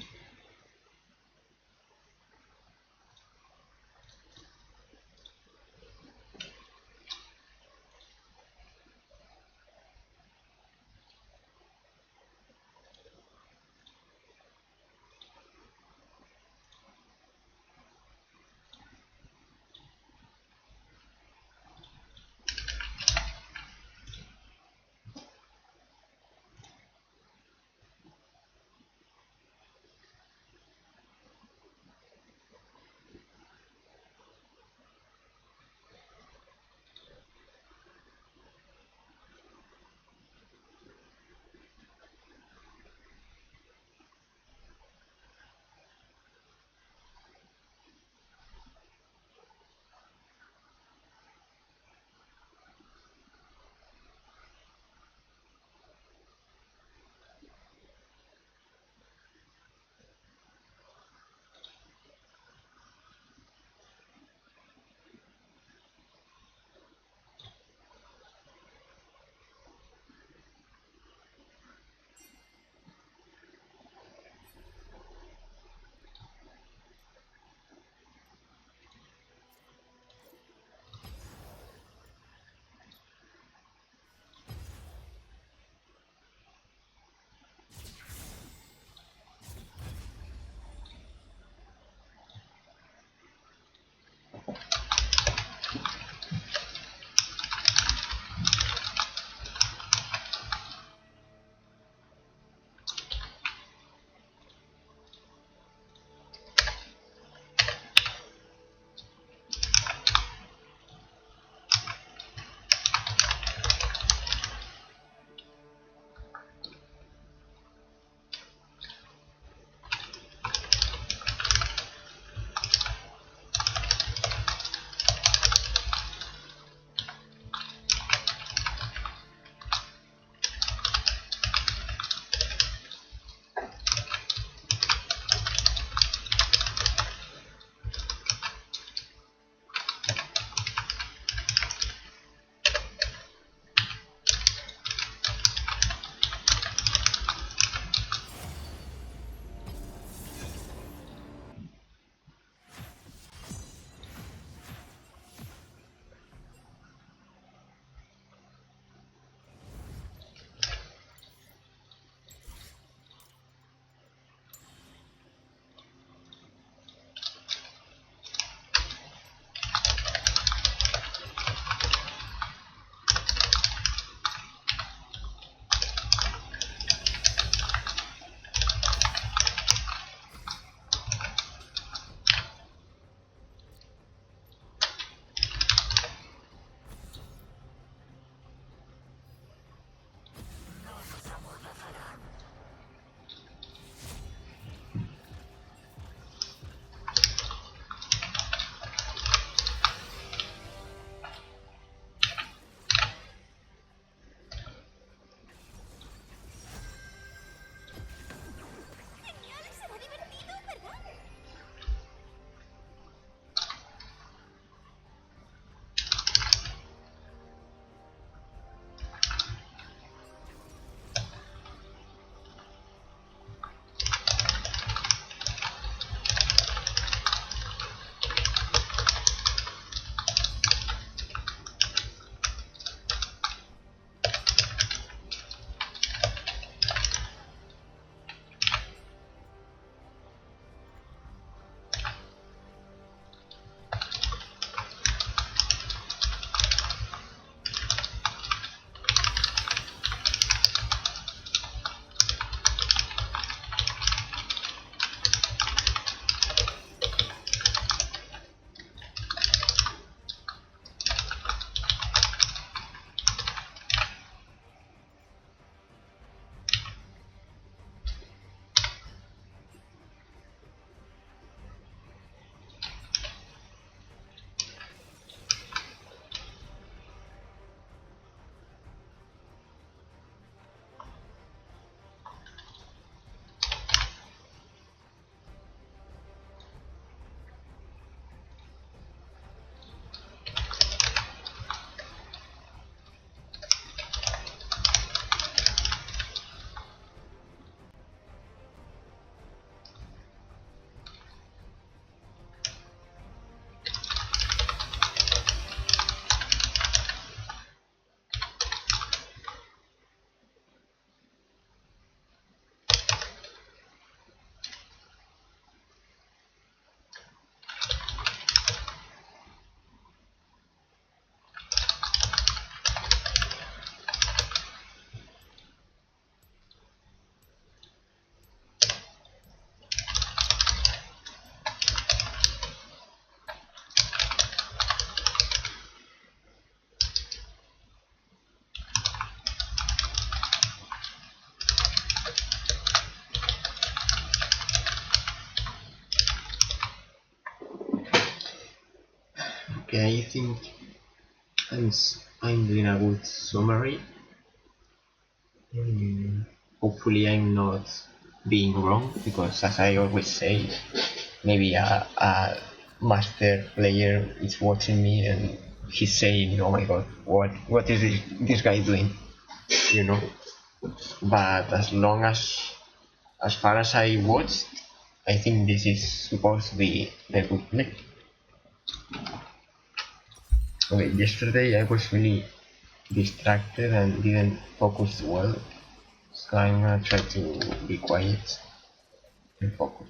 Okay, I think I'm doing a good summary. Hopefully I'm not being wrong, because as I always say, maybe a master player is watching me and he's saying, "Oh my god, what is this guy doing?" You know. But as far as I watched, I think this is supposed to be a good play. Okay, yesterday I was really distracted and didn't focus well, so I'm gonna try to be quiet and focus.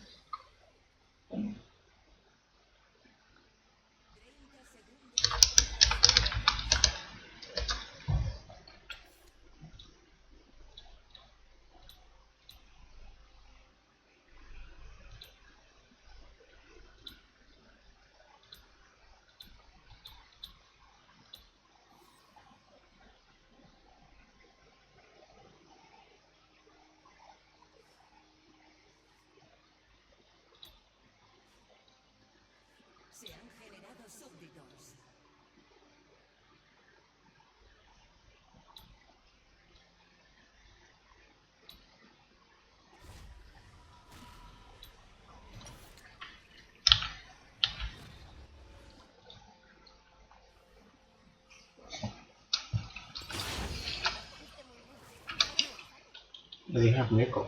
They have Neko.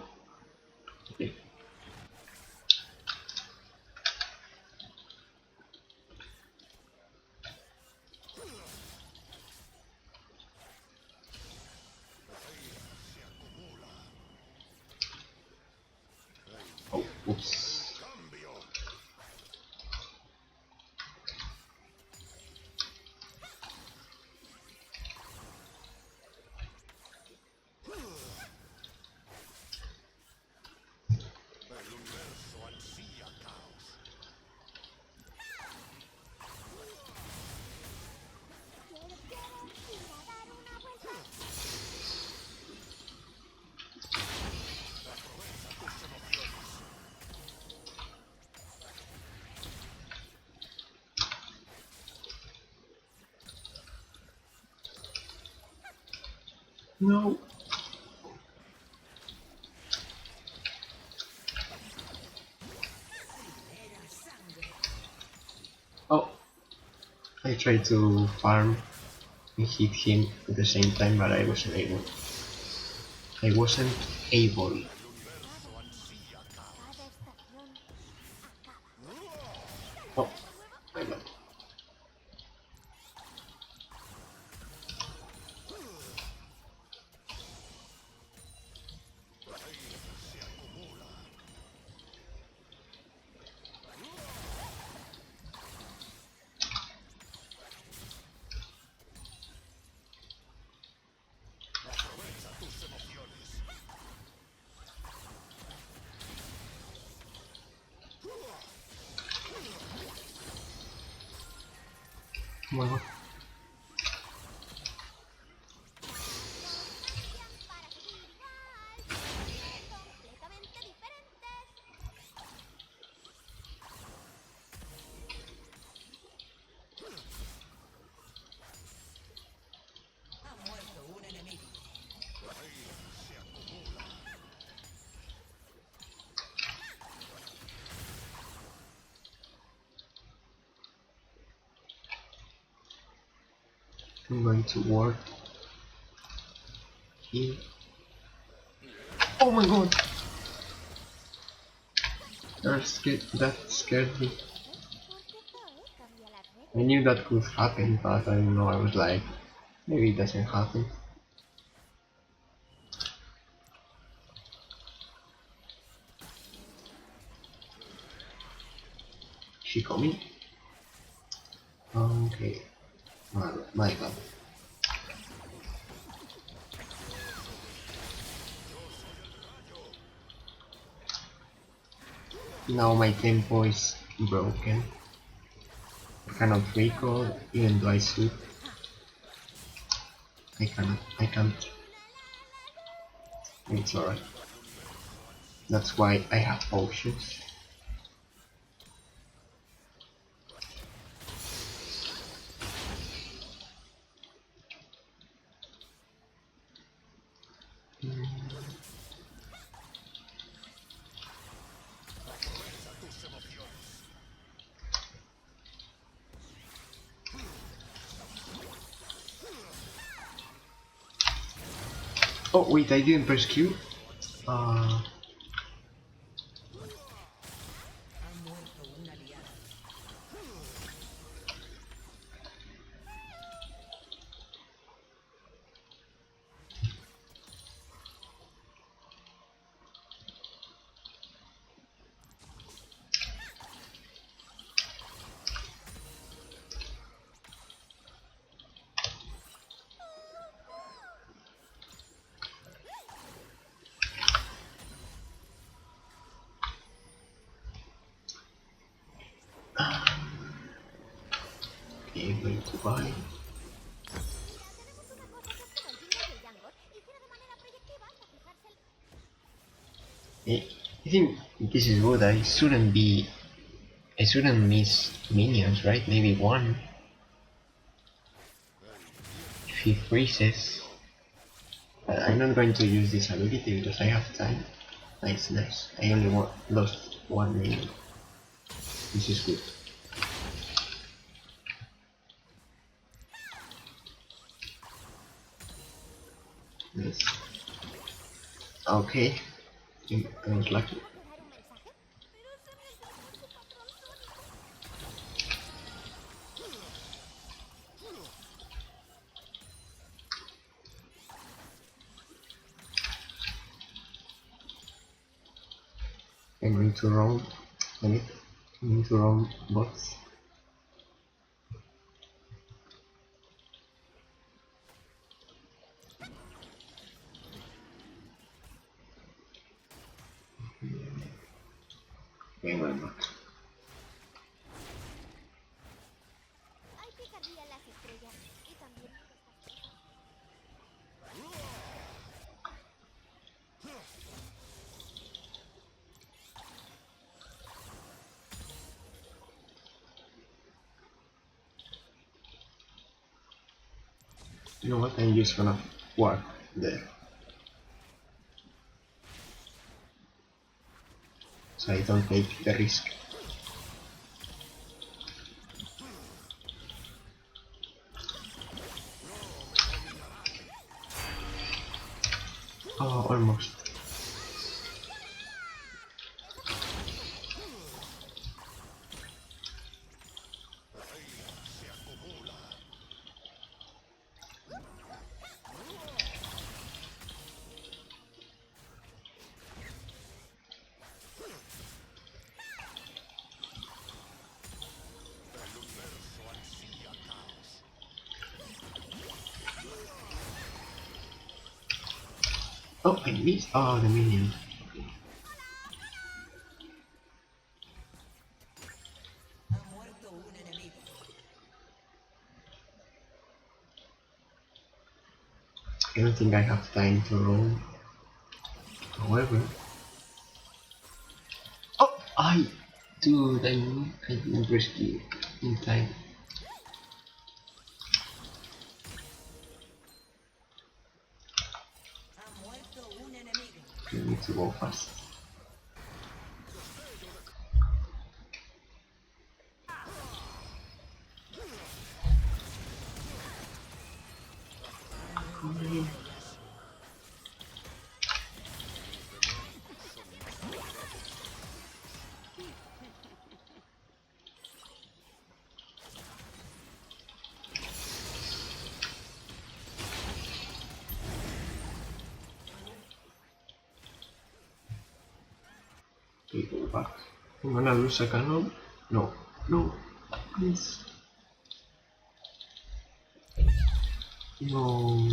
Okay. Oh, oops. No. Oh, I tried to farm and hit him at the same time, but I wasn't able. I wasn't able. Oh, my bad. Well, I'm going to ward here. Oh my god! That scared me. I knew that could happen, but I don't know, I was like, maybe it doesn't happen. She coming? Okay. My god. Now my tempo is broken. I cannot recall, even though I should. I can't. It's alright. That's why I have potions. Oh wait, I didn't press Q. Uh, okay, I'm going to buy. I think this is good. I shouldn't miss minions, right? Maybe one. If he freezes. But I'm not going to use this ability because I have time. Nice, nice. I only lost 1 minion. This is good. Nice. Okay. I was lucky. I'm going to roam. I'm going to roam bots. Okay, well, back. You know what? I'm just gonna walk there. So I don't take the risk. Oh, almost. Oh, I missed. Oh, the minion. I don't think I have time to roll. However. Oh, dude, I didn't rescue in time. I need to go fast. Okay, go back. I'm gonna lose a cannon. No, no, please. No.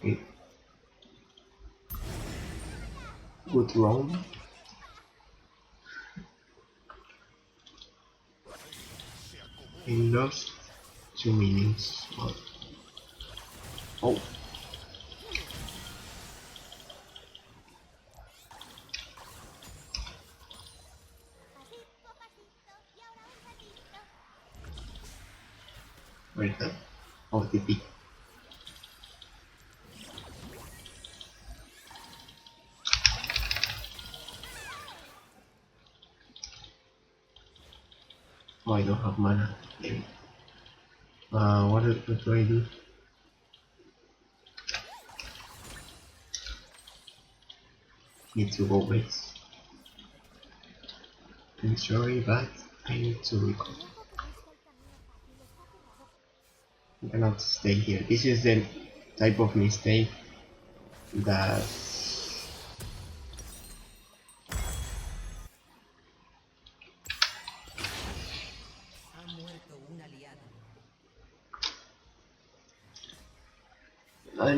Okay. Good round. I lost 2 minions. Oh, where is that? Oh, TP. Oh, I don't have mana. Damn it. What do I do? Need to go base. I'm sorry, but I need to recall. I cannot stay here. This is the type of mistake that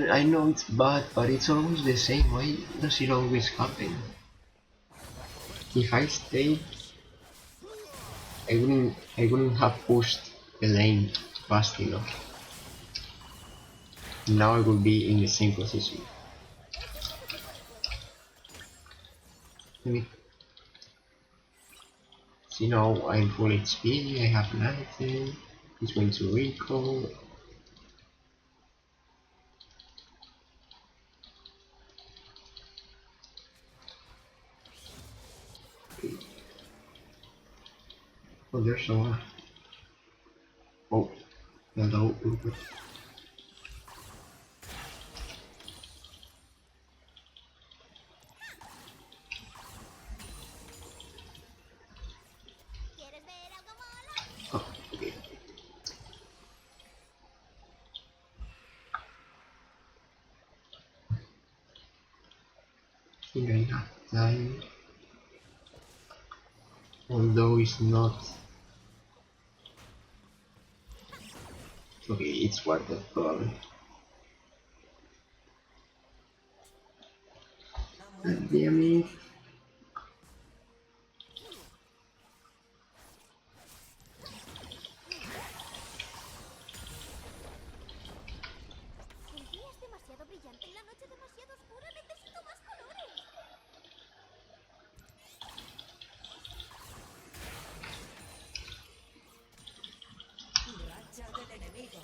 I know it's bad, but it's always the same. Why does it always happen? If I stayed, I wouldn't have pushed the lane fast enough. Now I will be in the same position. Let me see now. I'm full HP. I have nothing. He's going to recall. Oh, there's someone. Oh, hello, Uber. Oh, okay. I think I have time. Although it's not. Okay, it's worth it probably. God damn it. El día es demasiado brillante y la noche demasiado oscura. Necesito más colores. Racha del enemigo.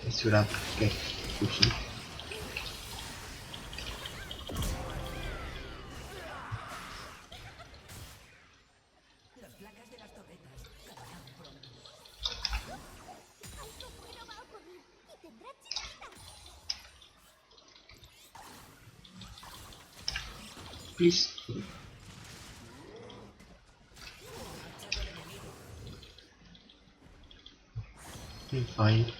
I should have kept pushing. Las placas de las torretas caerán pronto. Algo bueno va a ocurrir y tendrá chispitas. Please. I'm fine.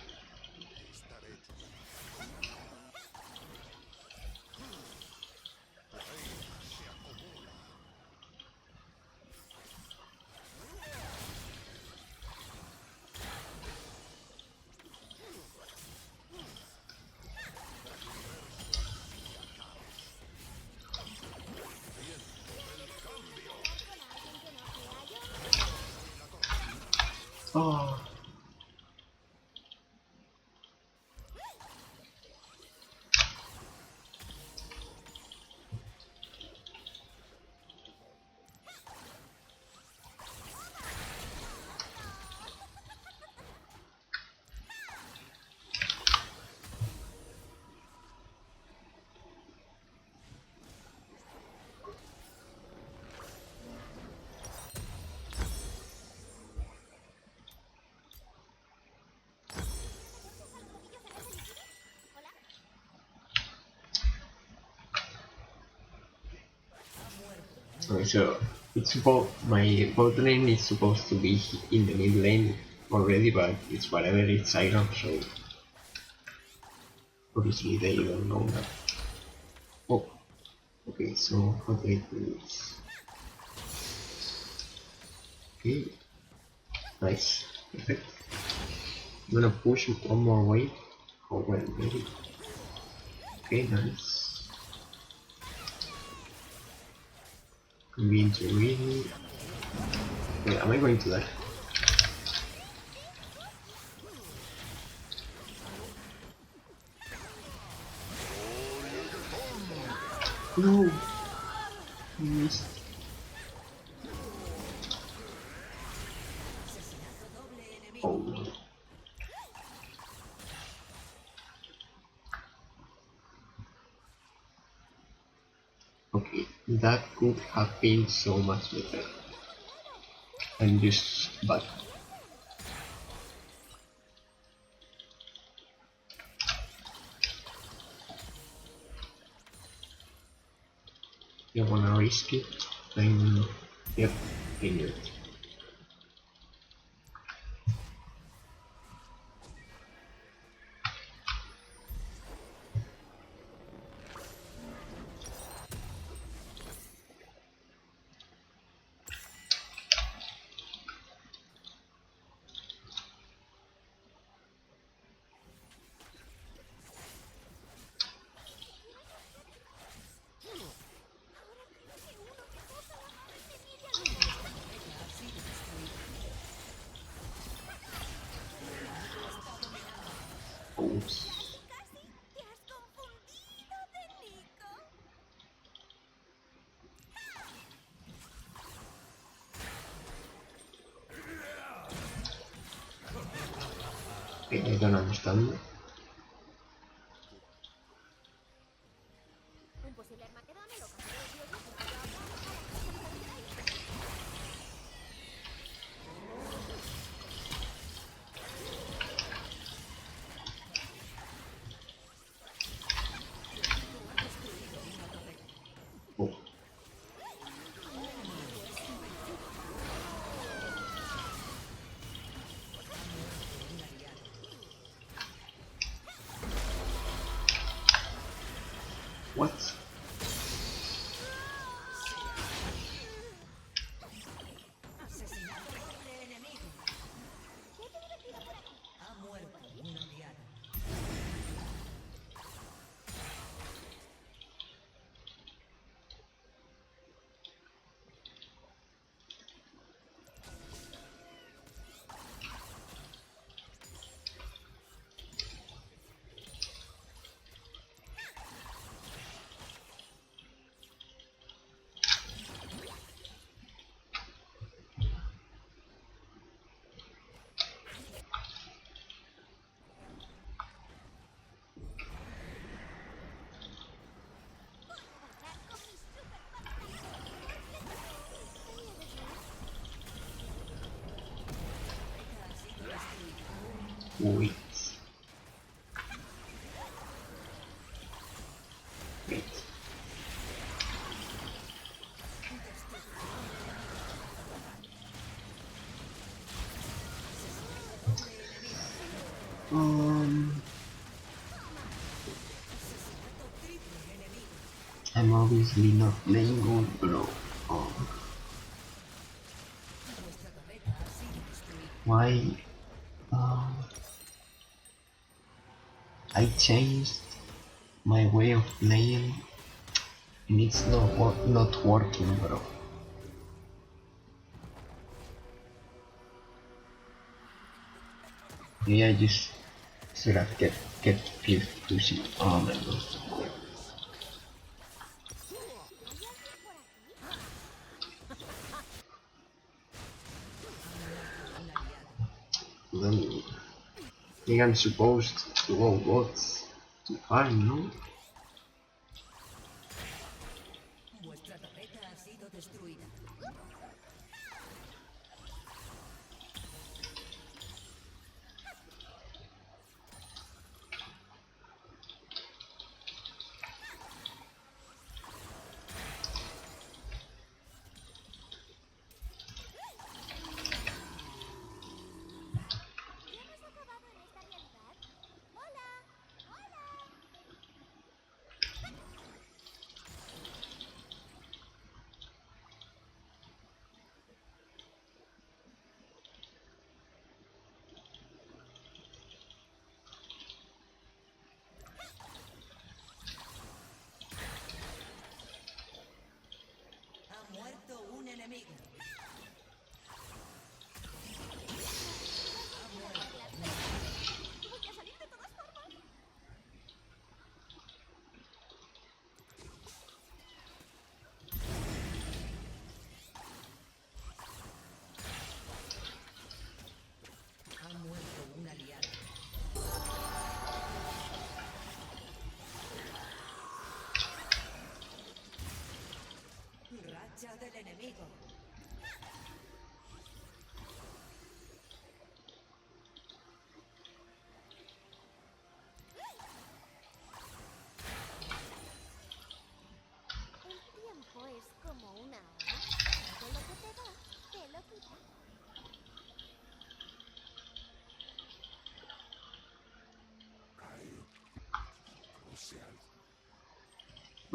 Oh. So it's supposed my bot lane is supposed to be in the mid lane already, but it's whatever. It's iron, so obviously they don't know that. Oh, okay. So how do I do this? Okay. Nice. Perfect. I'm gonna push one more wave. Oh well, maybe. Okay, nice. I'm being too greedy. Wait, am I going to die? No! I missed. Oh no. Okay, that could have been so much better. I'm just bad. You wanna risk it? Then, yep, I knew it. Oops. Casi te has confundido de Nico. I don't understand. Un posible Armagedón lo cambió de Oh. What? Asesinato doble enemigo. Ha muerto un aliado. Wait. Wait. I'm obviously not playing good, bro. Why? I changed my way of playing and it's not working, bro. Maybe I just should have kept pushing. Oh my god. Then I think I'm supposed to go bots to farm, no? Vuestra torreta ha sido destruida. ¿Ya hemos acabado en esta realidad? ¡Hola! ¡Hola!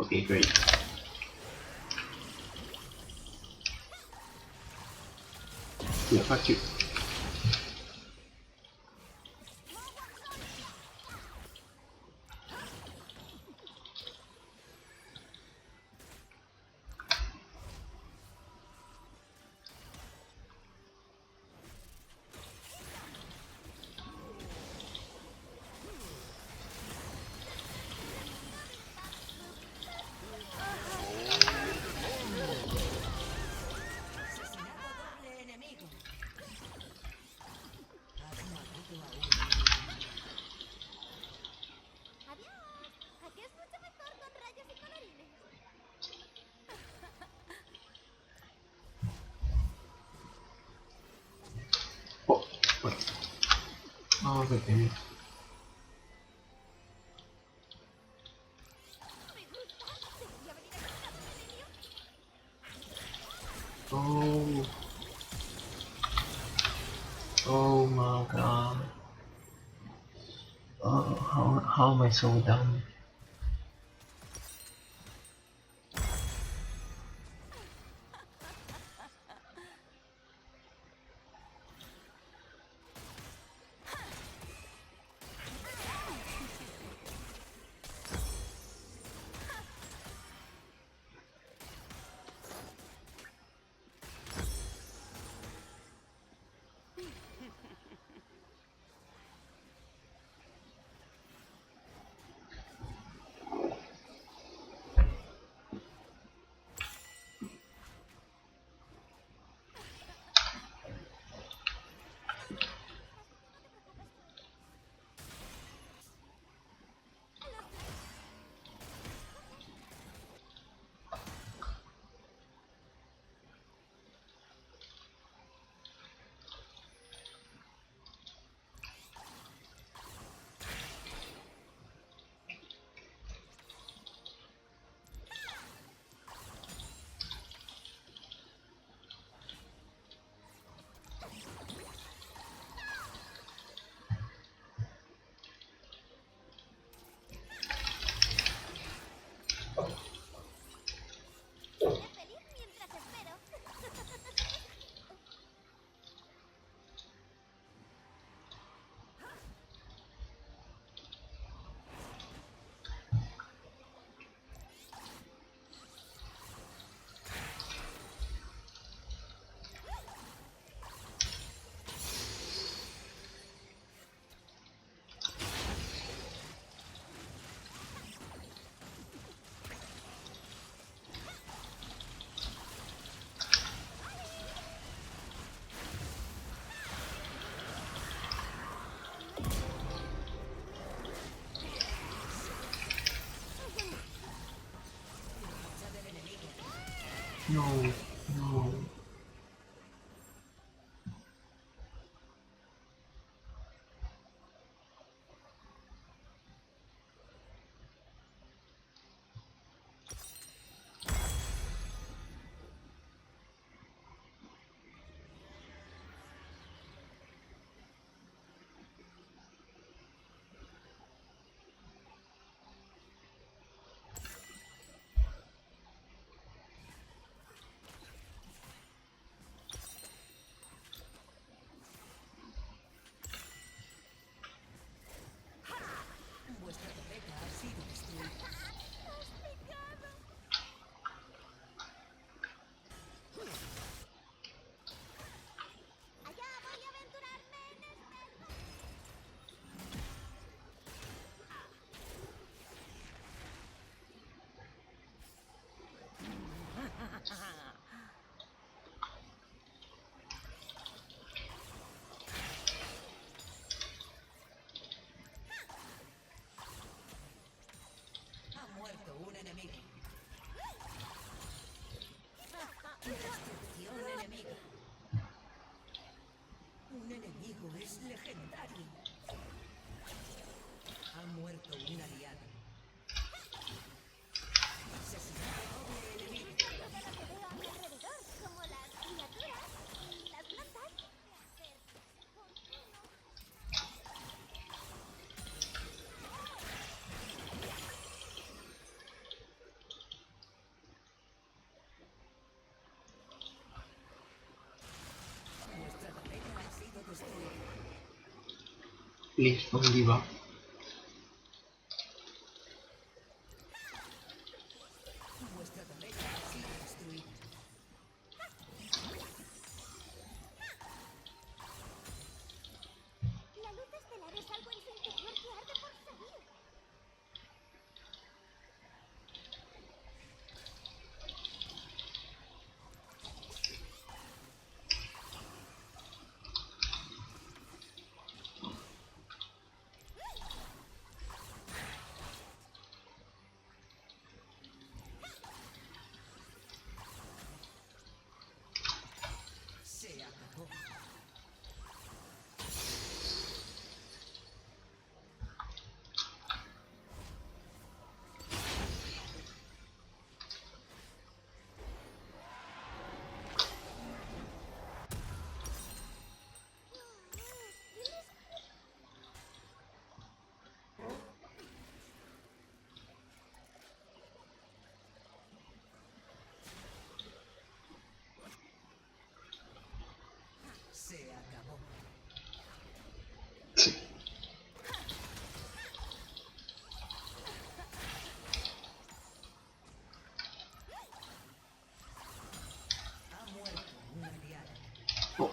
Okay, great. Yeah, fuck you. Asesinato doble enemigo. Has matado a un Adiós. Aquí es mucho mejor con rayos y colorines. Oh, what? Oh, qué pena. Me gusta. ¿Debería venir a casa de Emilio? Oh. Oh my god. Oh, how am I so dumb? Seré feliz mientras espero. No, no. Please don't give up. Vuestra torreta ha sido destruida. La luz estelar es algo en su interior que arde por salir. Se acabó. Se acabó. Sí. Ha muerto un aliado. Oh,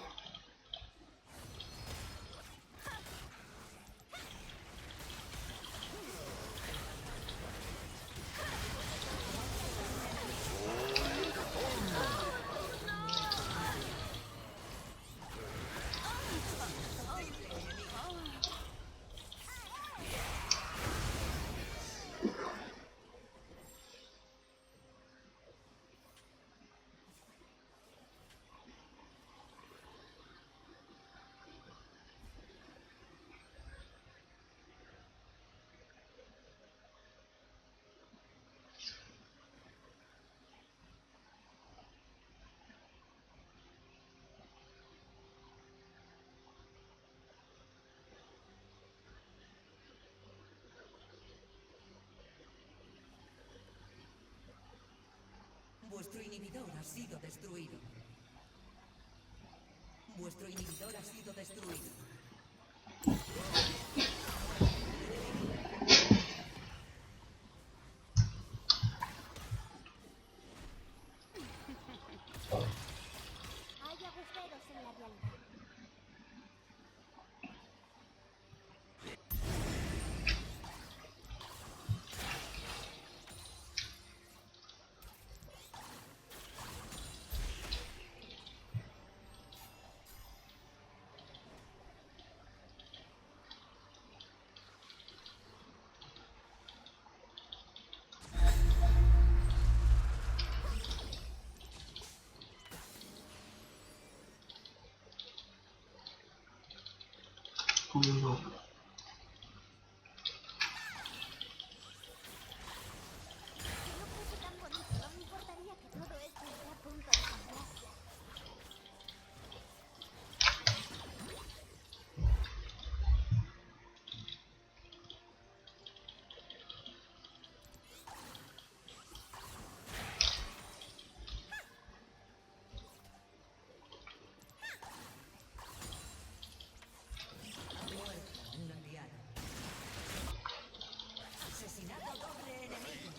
Vuestro inhibidor ha sido destruido. Vuestro inhibidor ha sido destruido. Hay agujeros en la realidad. oh no. Si no fuese tan bonito, no me importaría que todo esto esté a punto de cambiar. Ha muerto un aliado. Asesinato doble enemigo.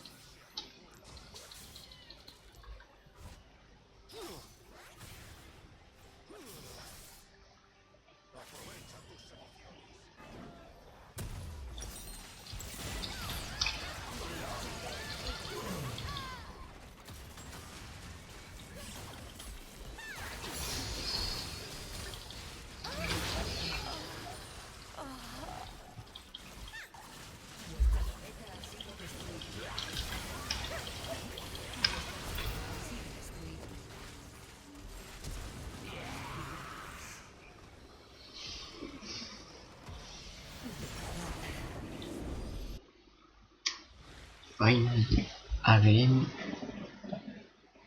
Vuestra torreta ha sido destruida. Ha sido destruida. Finally, a game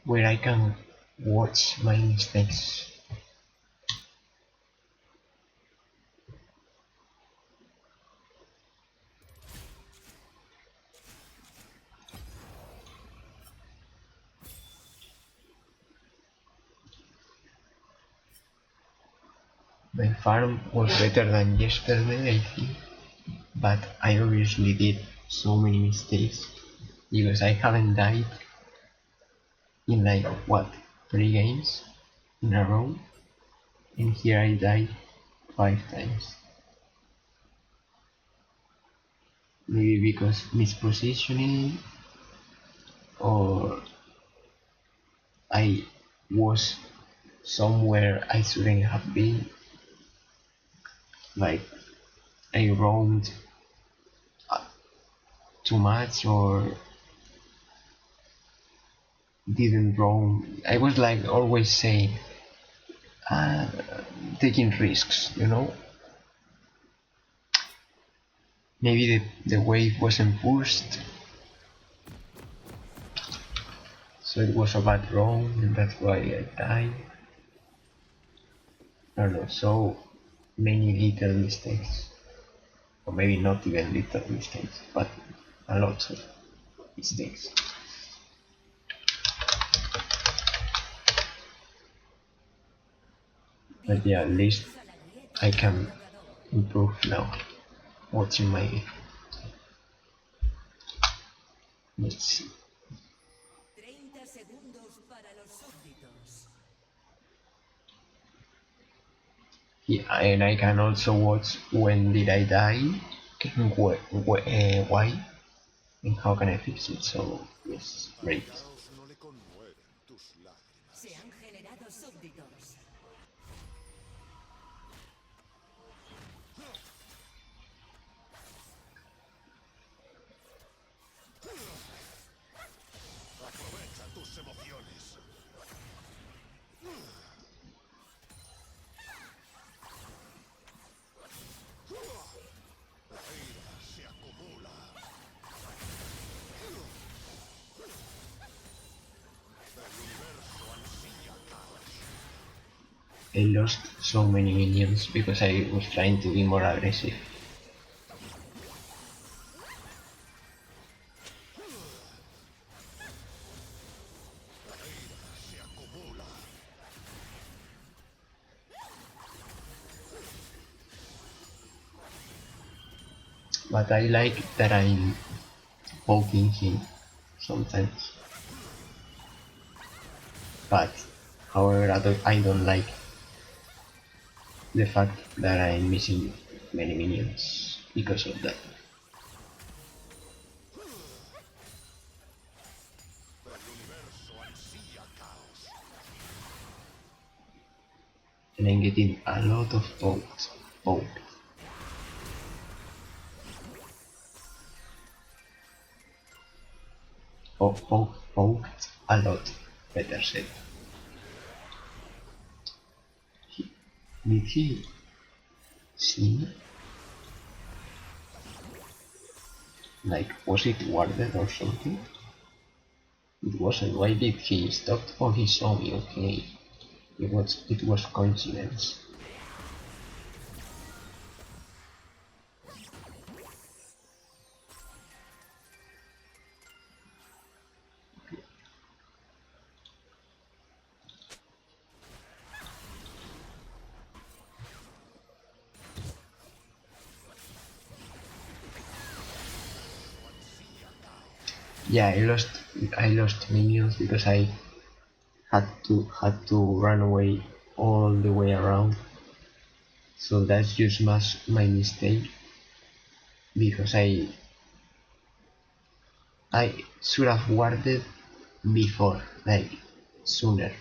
where I can watch my mistakes. My farm was better than yesterday, I think, but I obviously did so many mistakes because I haven't died in like what 3 games in a row, and here I died 5 times. Maybe because mispositioning, or I was somewhere I shouldn't have been. Like I roamed too much or didn't roam. I was like always saying, taking risks, you know. Maybe the wave wasn't pushed, so it was a bad roam, and that's why I died. I don't know, so many little mistakes, or maybe not even little mistakes, but a lot of mistakes. But yeah, at least I can improve now. Watching my... Let's see. 30 segundos para los súbditos. Yeah, and I can also watch when did I die, and why, and how can I fix it. So yes, great. Se han generado súbditos. I lost so many minions because I was trying to be more aggressive. But I like that I'm poking him sometimes. But however, I don't like the fact that I'm missing many minions because of that. And I'm getting a lot of poked. Poked a lot, better said. Did he see me? Like, was it warded or something? It wasn't. Why did he stop? Oh, he saw me. Okay, it was coincidence. Yeah, I lost minions because I had to run away all the way around. So that's just my mistake, because I should have warded before, like sooner.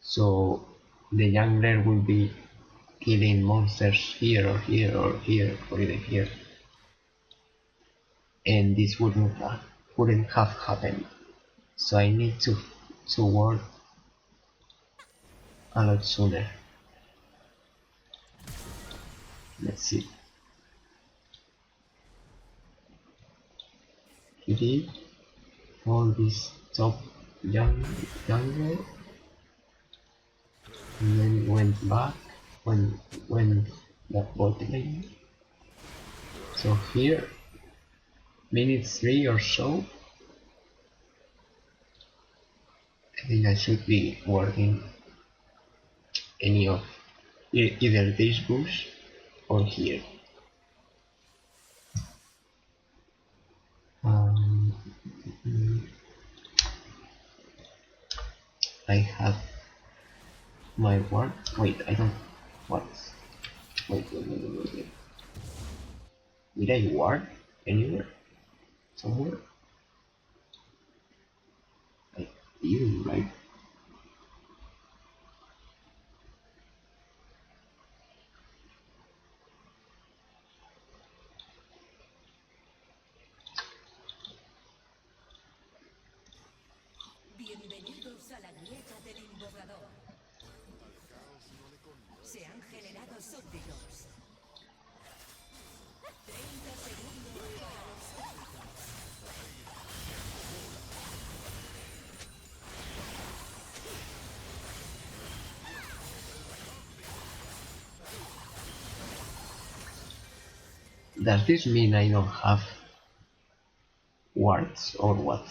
So the jungler will be killing monsters here or here or here or even here, and this wouldn't have happened. So I need to ward a lot sooner. Let's see. He did all this top jungle, and then went back when the bot lane. So here, minute 3 or so, I think I should be warding any of Either this bush or here. Um, mm, I have my ward. Wait, I don't. What? Wait. Did I ward anywhere? Somewhere? I didn't, right? Bienvenidos a la grieta del invocador. Se han generado súbditos. 30 segundos para los súbditos. Does this mean I don't have wards or what?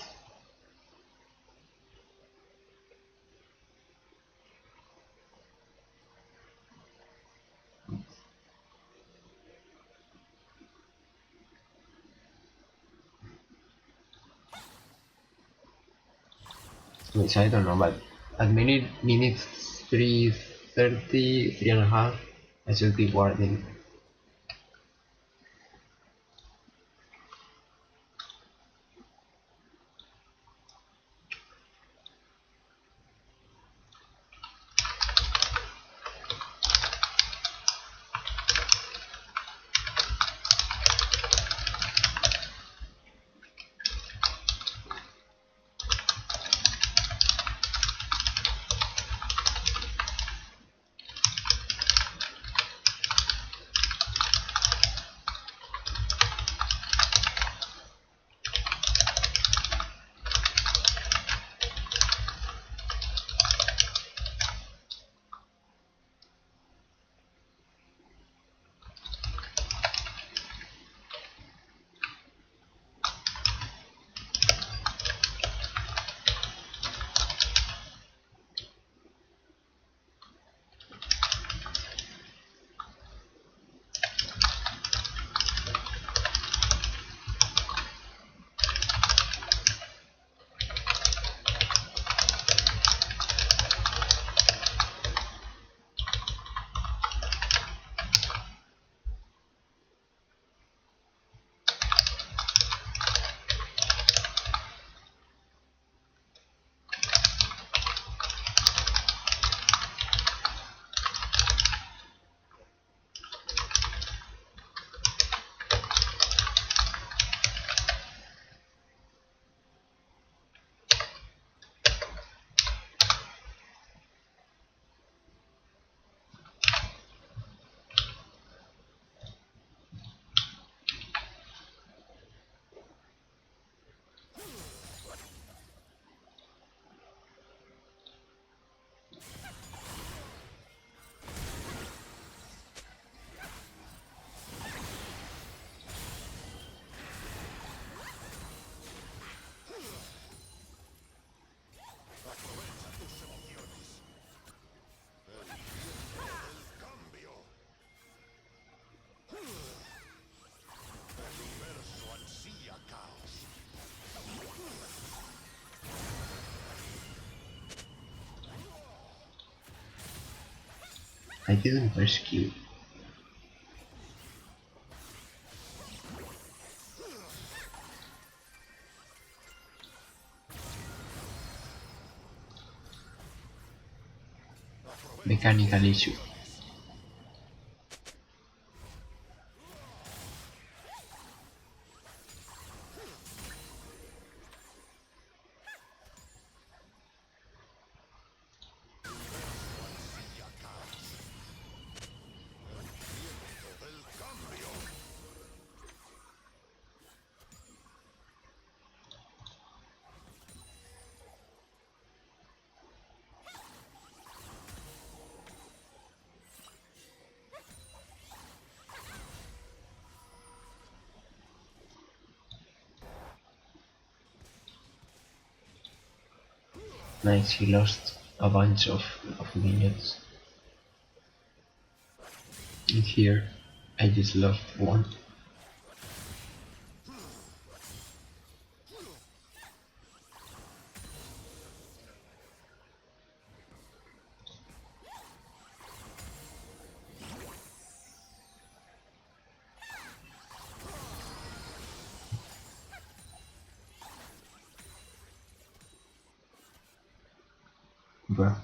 Which I don't know, but at minutes 3:30, 3.5, I should be warding. I didn't rescue. Mechanical issue. Nice, he lost a bunch of minions. And here, I just lost one. Bruh.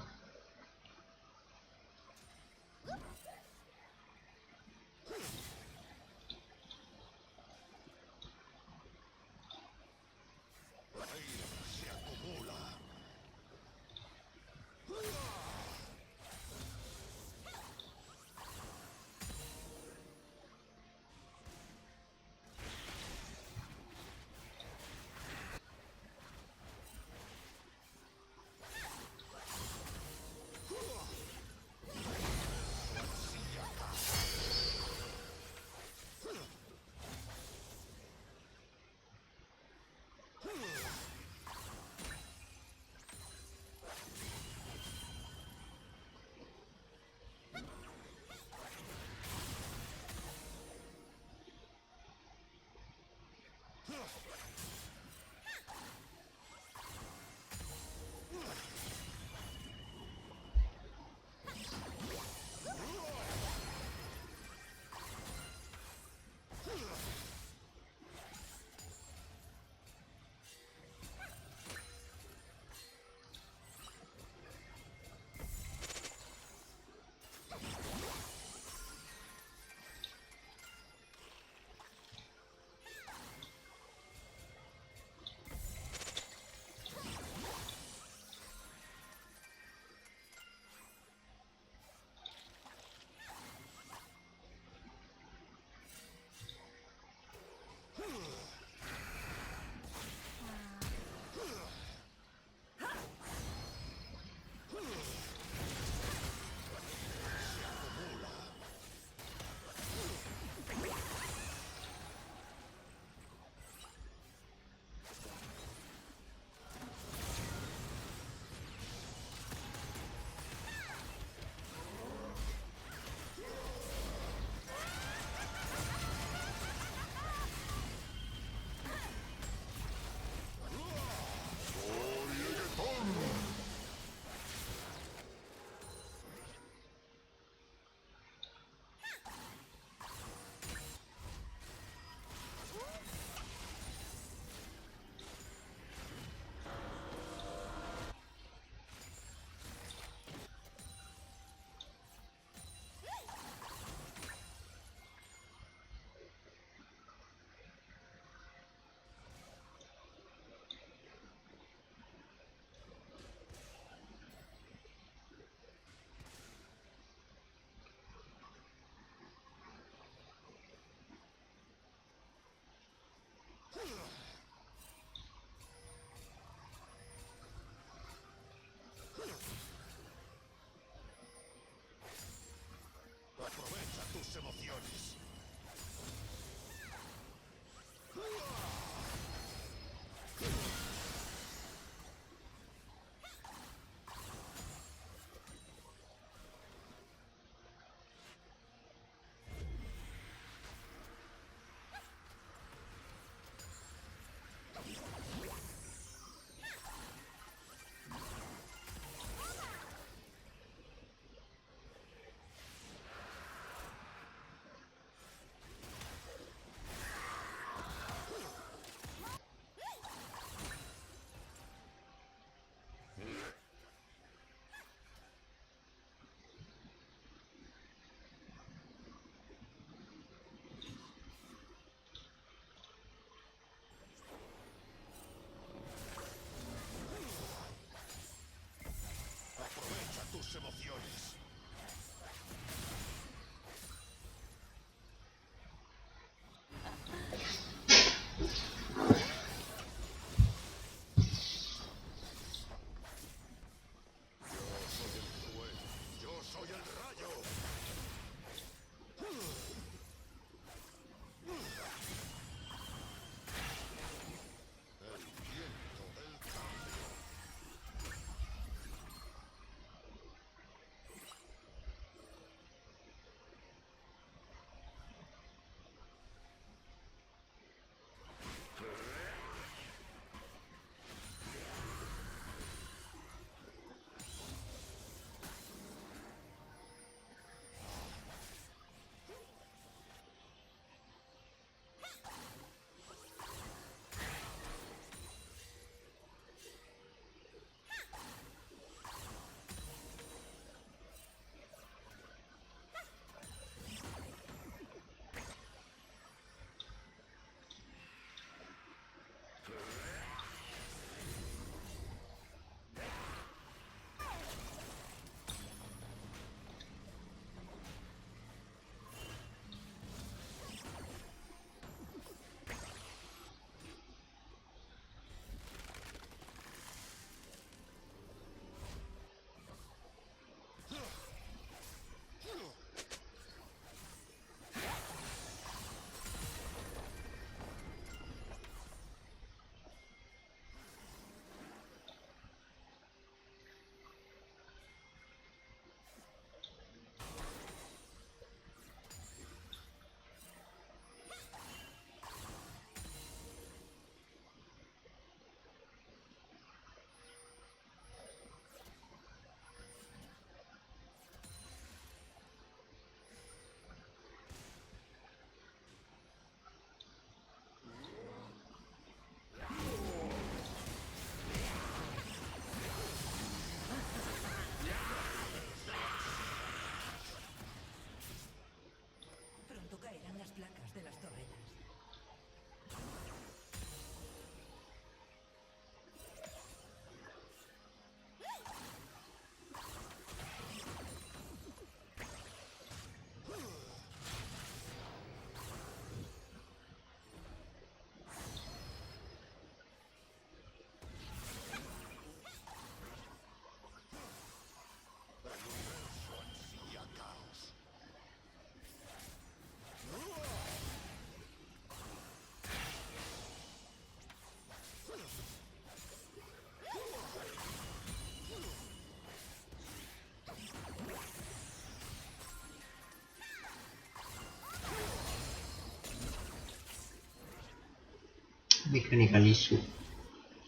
mechanical issue.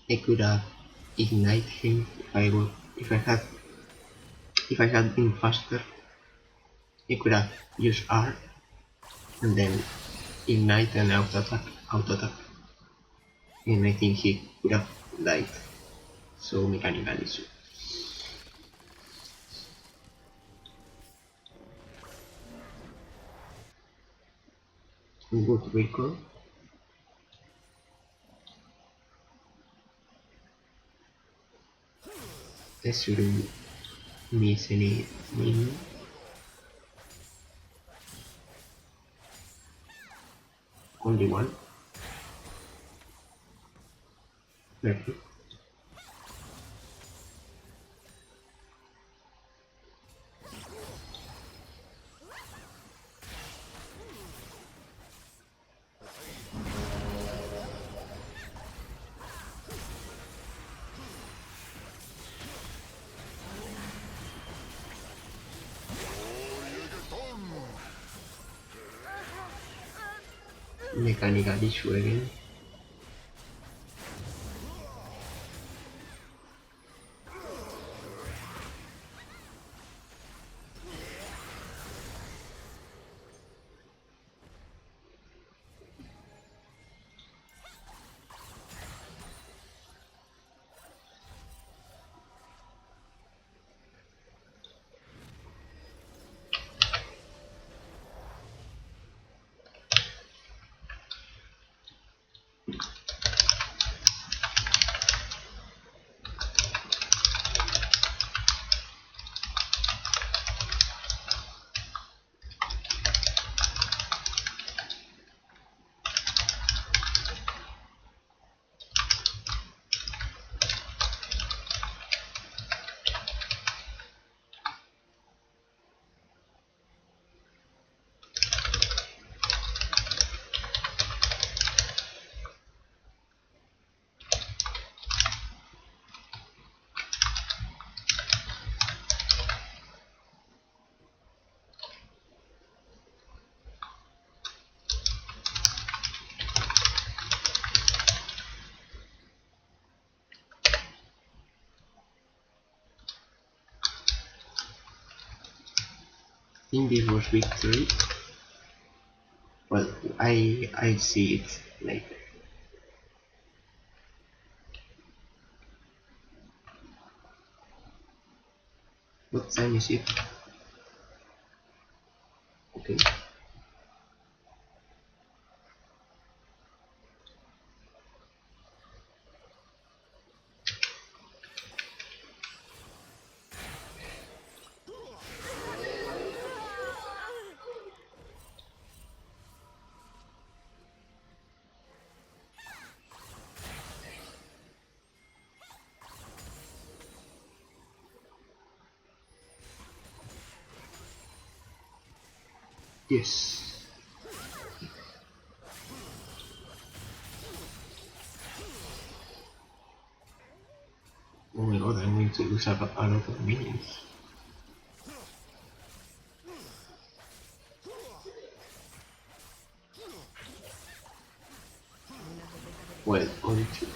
I could have ignite him if I had been faster. I could have used R and then ignite and auto attack, and I think he could have died. So mechanical issue. Good recall. I shouldn't miss any minion. Only one. Perfect. Mechanical issue again. I think this was victory. Well, I see it later. What time is it? Okay. Yes. Oh my god, I'm going to lose a lot of minions. Well, only two.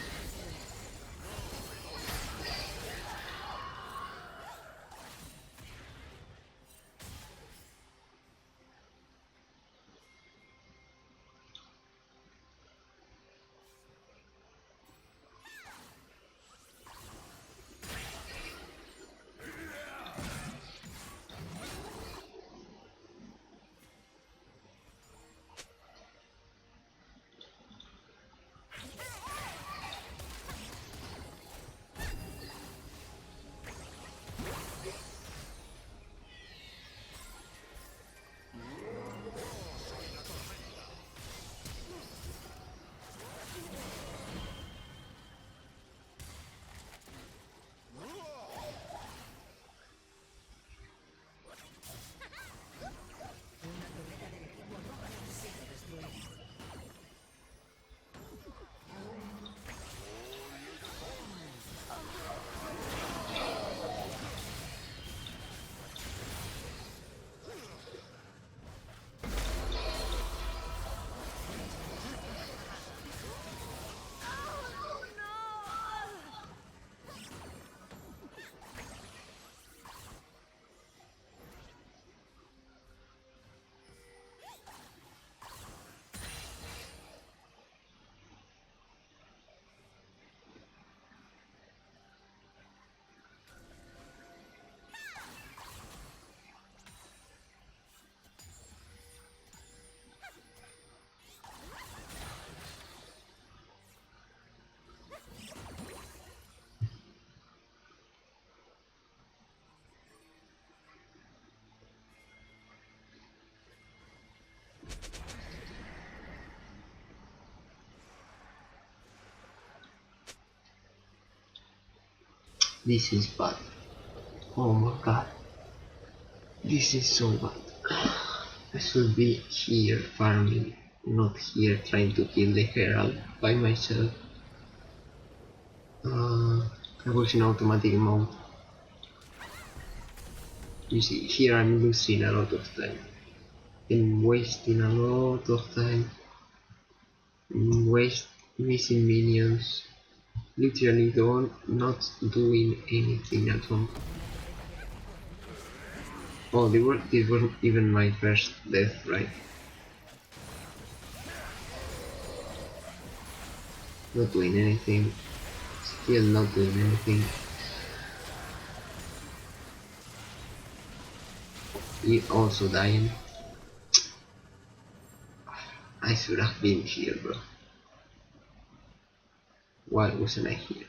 This is bad. Oh my god. This is so bad. I should be here farming, not here trying to kill the Herald by myself. I was in automatic mode. You see, here I'm losing a lot of time. I'm wasting a lot of time. Missing minions. Literally not doing anything at all. Oh, this was even my first death, right? Not doing anything. Still not doing anything. You also dying. I should have been here, bro. Why wasn't I here?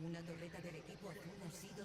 Una torreta del equipo azul ha sido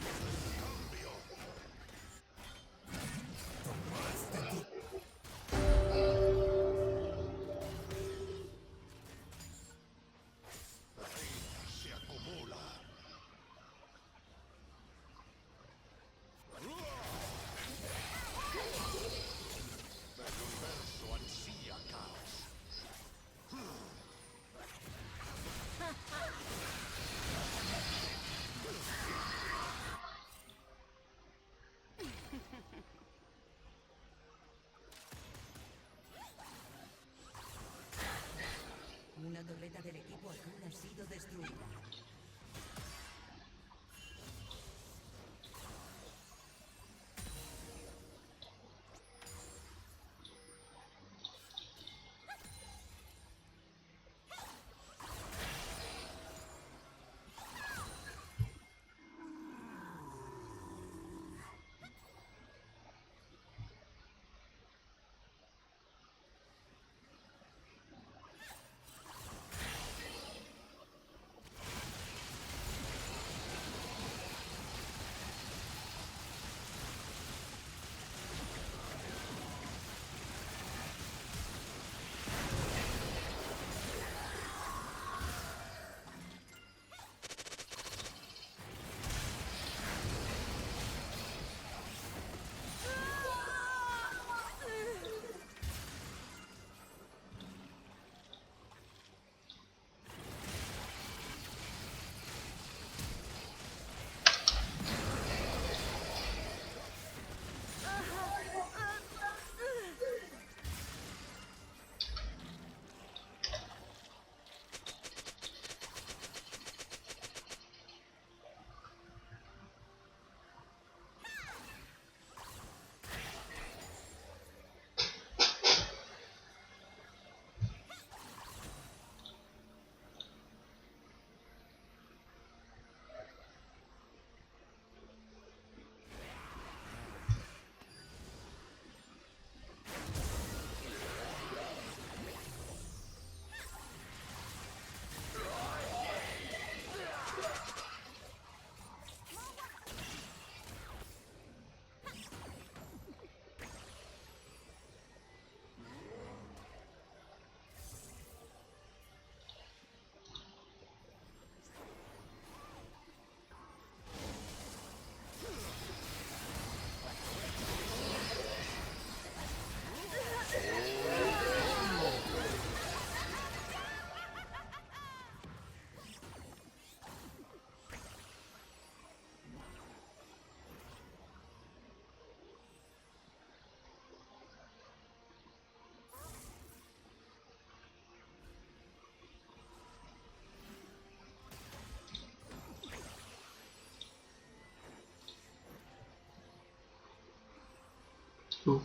Oh,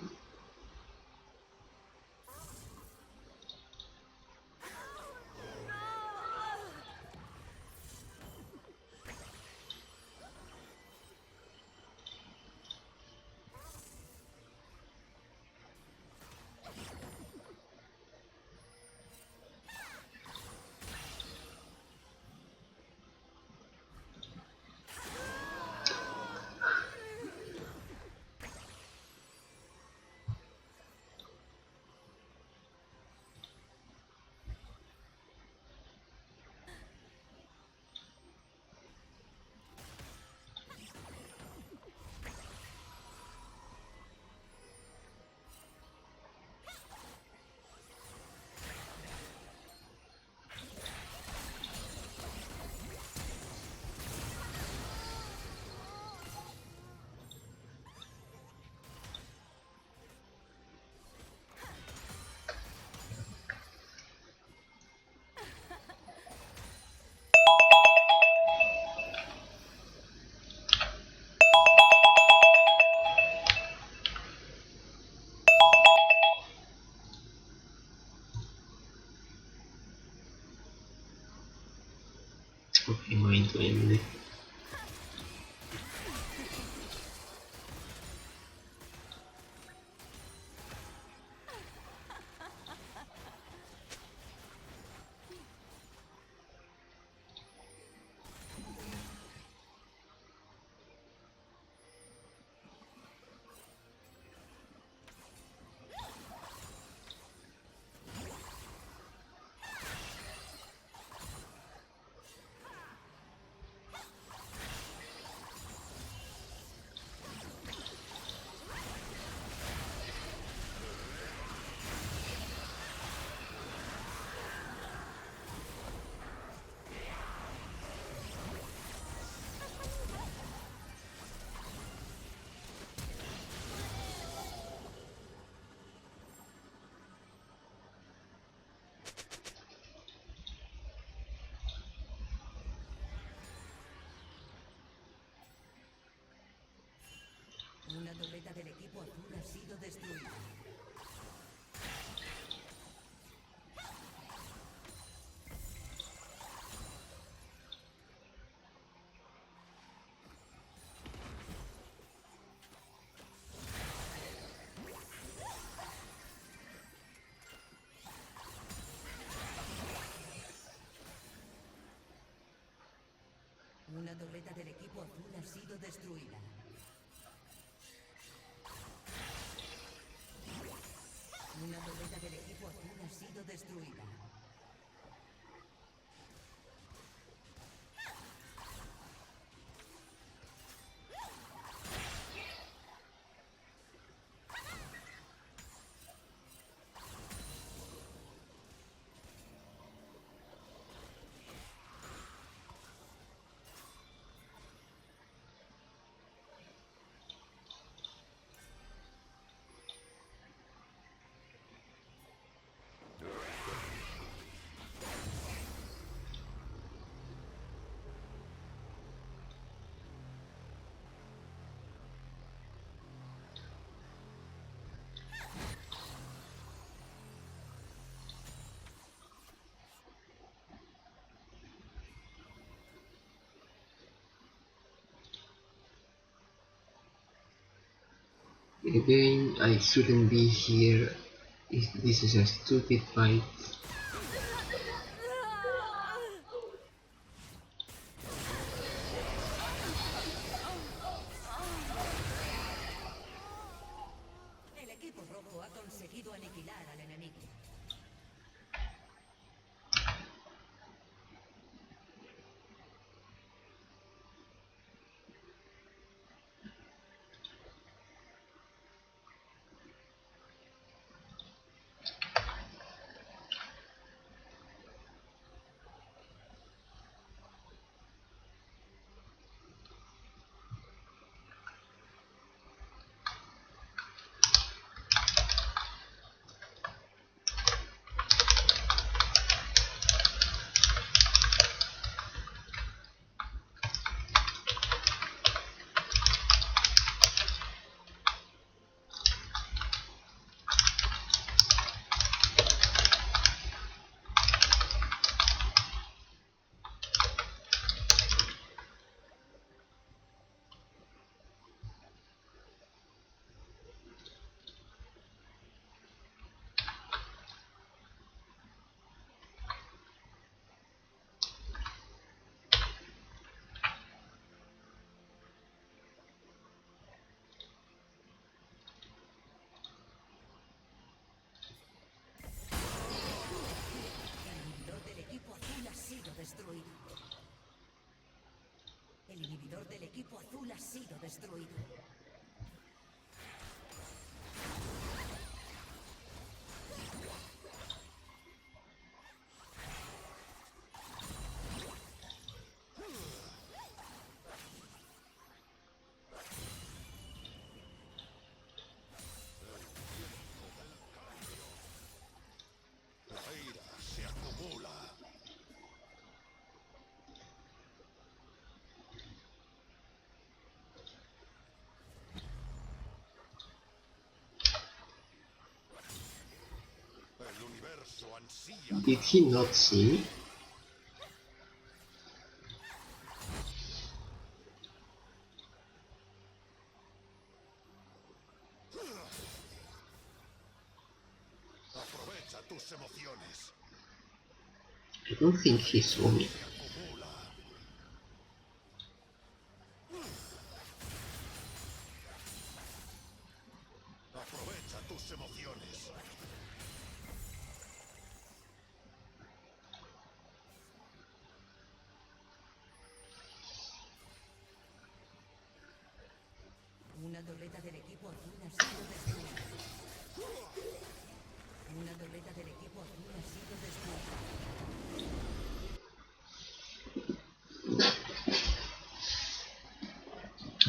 okay, I'm going to end it. Una torreta del equipo azul ha sido destruida. Una torreta del equipo azul ha sido destruida. Una torreta del equipo azul ha sido destruida. Again, I shouldn't be here. This is a stupid fight. El equipo rojo ha conseguido aniquilar al enemigo. inhibidor del equipo azul ha sido destruido. La ira se acumula. El universo ansía. Did he not see me? Aprovecha tus emociones. I don't think he saw me. Se acumula. Aprovecha tus emociones. Una torreta del equipo azul ha sido destruida. Una torreta del equipo azul ha sido destruida.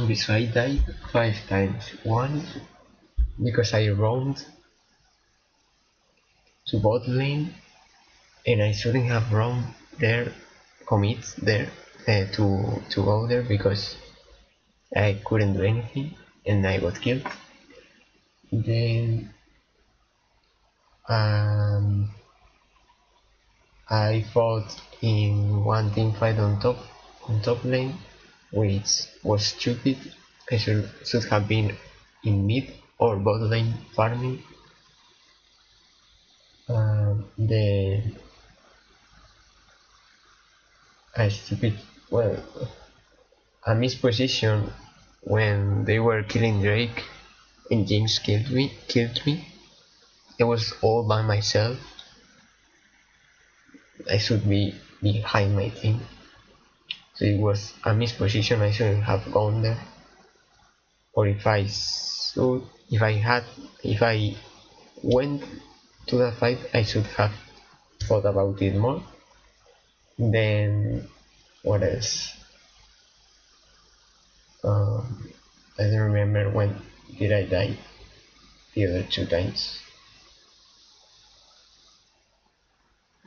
Okay, so I died 5 times. One, because I roamed to bot lane, and I shouldn't have roamed there, commit there, to go there because I couldn't do anything, and I got killed. Then I fought in one team fight on top lane, which was stupid. I should have been in mid or bot lane farming. Then a stupid, well, a misposition when they were killing Drake and James killed me. It was all by myself. I should be behind my team. So it was a misposition. I shouldn't have gone there. Or if I went to that fight, I should have thought about it more. Then what else? I don't remember when did I die the other 2 times.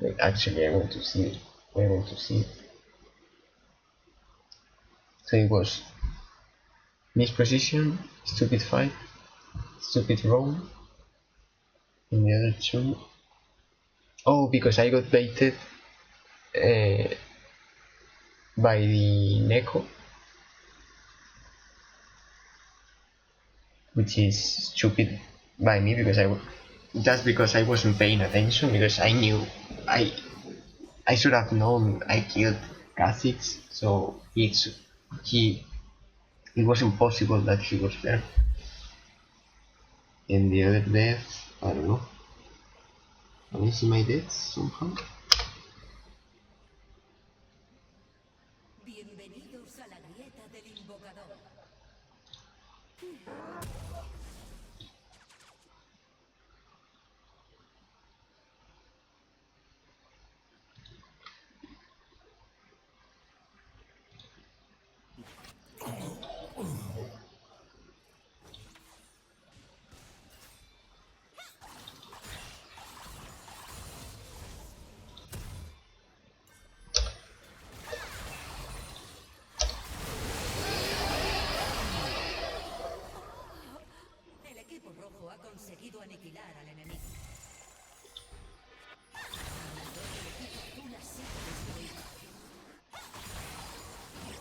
Wait, actually, I want to see it. So it was misposition, stupid fight, stupid roam, and the other 2. Oh, because I got baited by the Neko, which is stupid by me because I wasn't paying attention, because I knew I should have known I killed Kha'Zix, so it was impossible that he was there. And the other death, I don't know. Can I see my deaths somehow? Bienvenidos a la grieta del invocador. El equipo rojo ha conseguido aniquilar al enemigo.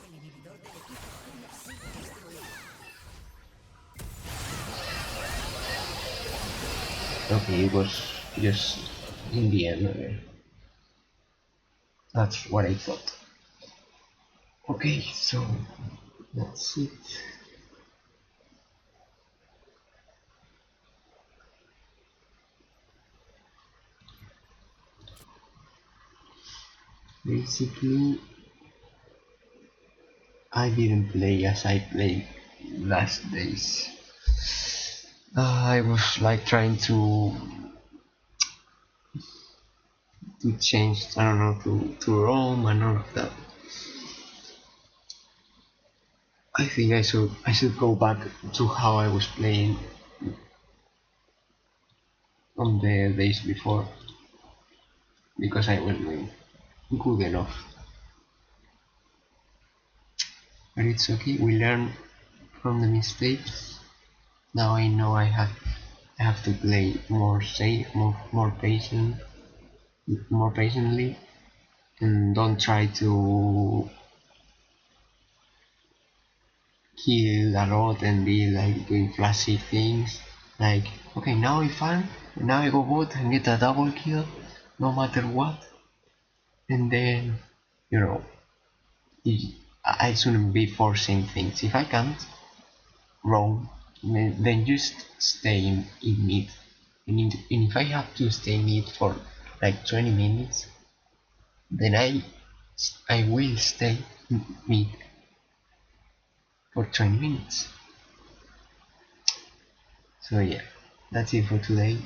El inhibidor del equipo azul ha sido destruido. Okay, it was just in the end. Okay. That's what I thought. Okay, so that's it. Basically, I didn't play as I played last days. I was like trying to change, I don't know, to roam and all of that. I think I should go back to how I was playing on the days before, because I wasn't doing good enough. But it's okay, we learn from the mistakes. Now I know I have to play more safe, more patient, more patiently, and don't try to kill a lot and be like doing flashy things. Like, okay, now I go bot and get a double kill, no matter what, and then you know, I shouldn't be forcing things. If I can't roam, then just stay in mid. And if I have to stay mid for like 20 minutes, then I will stay mid for 20 minutes. So yeah, that's it for today.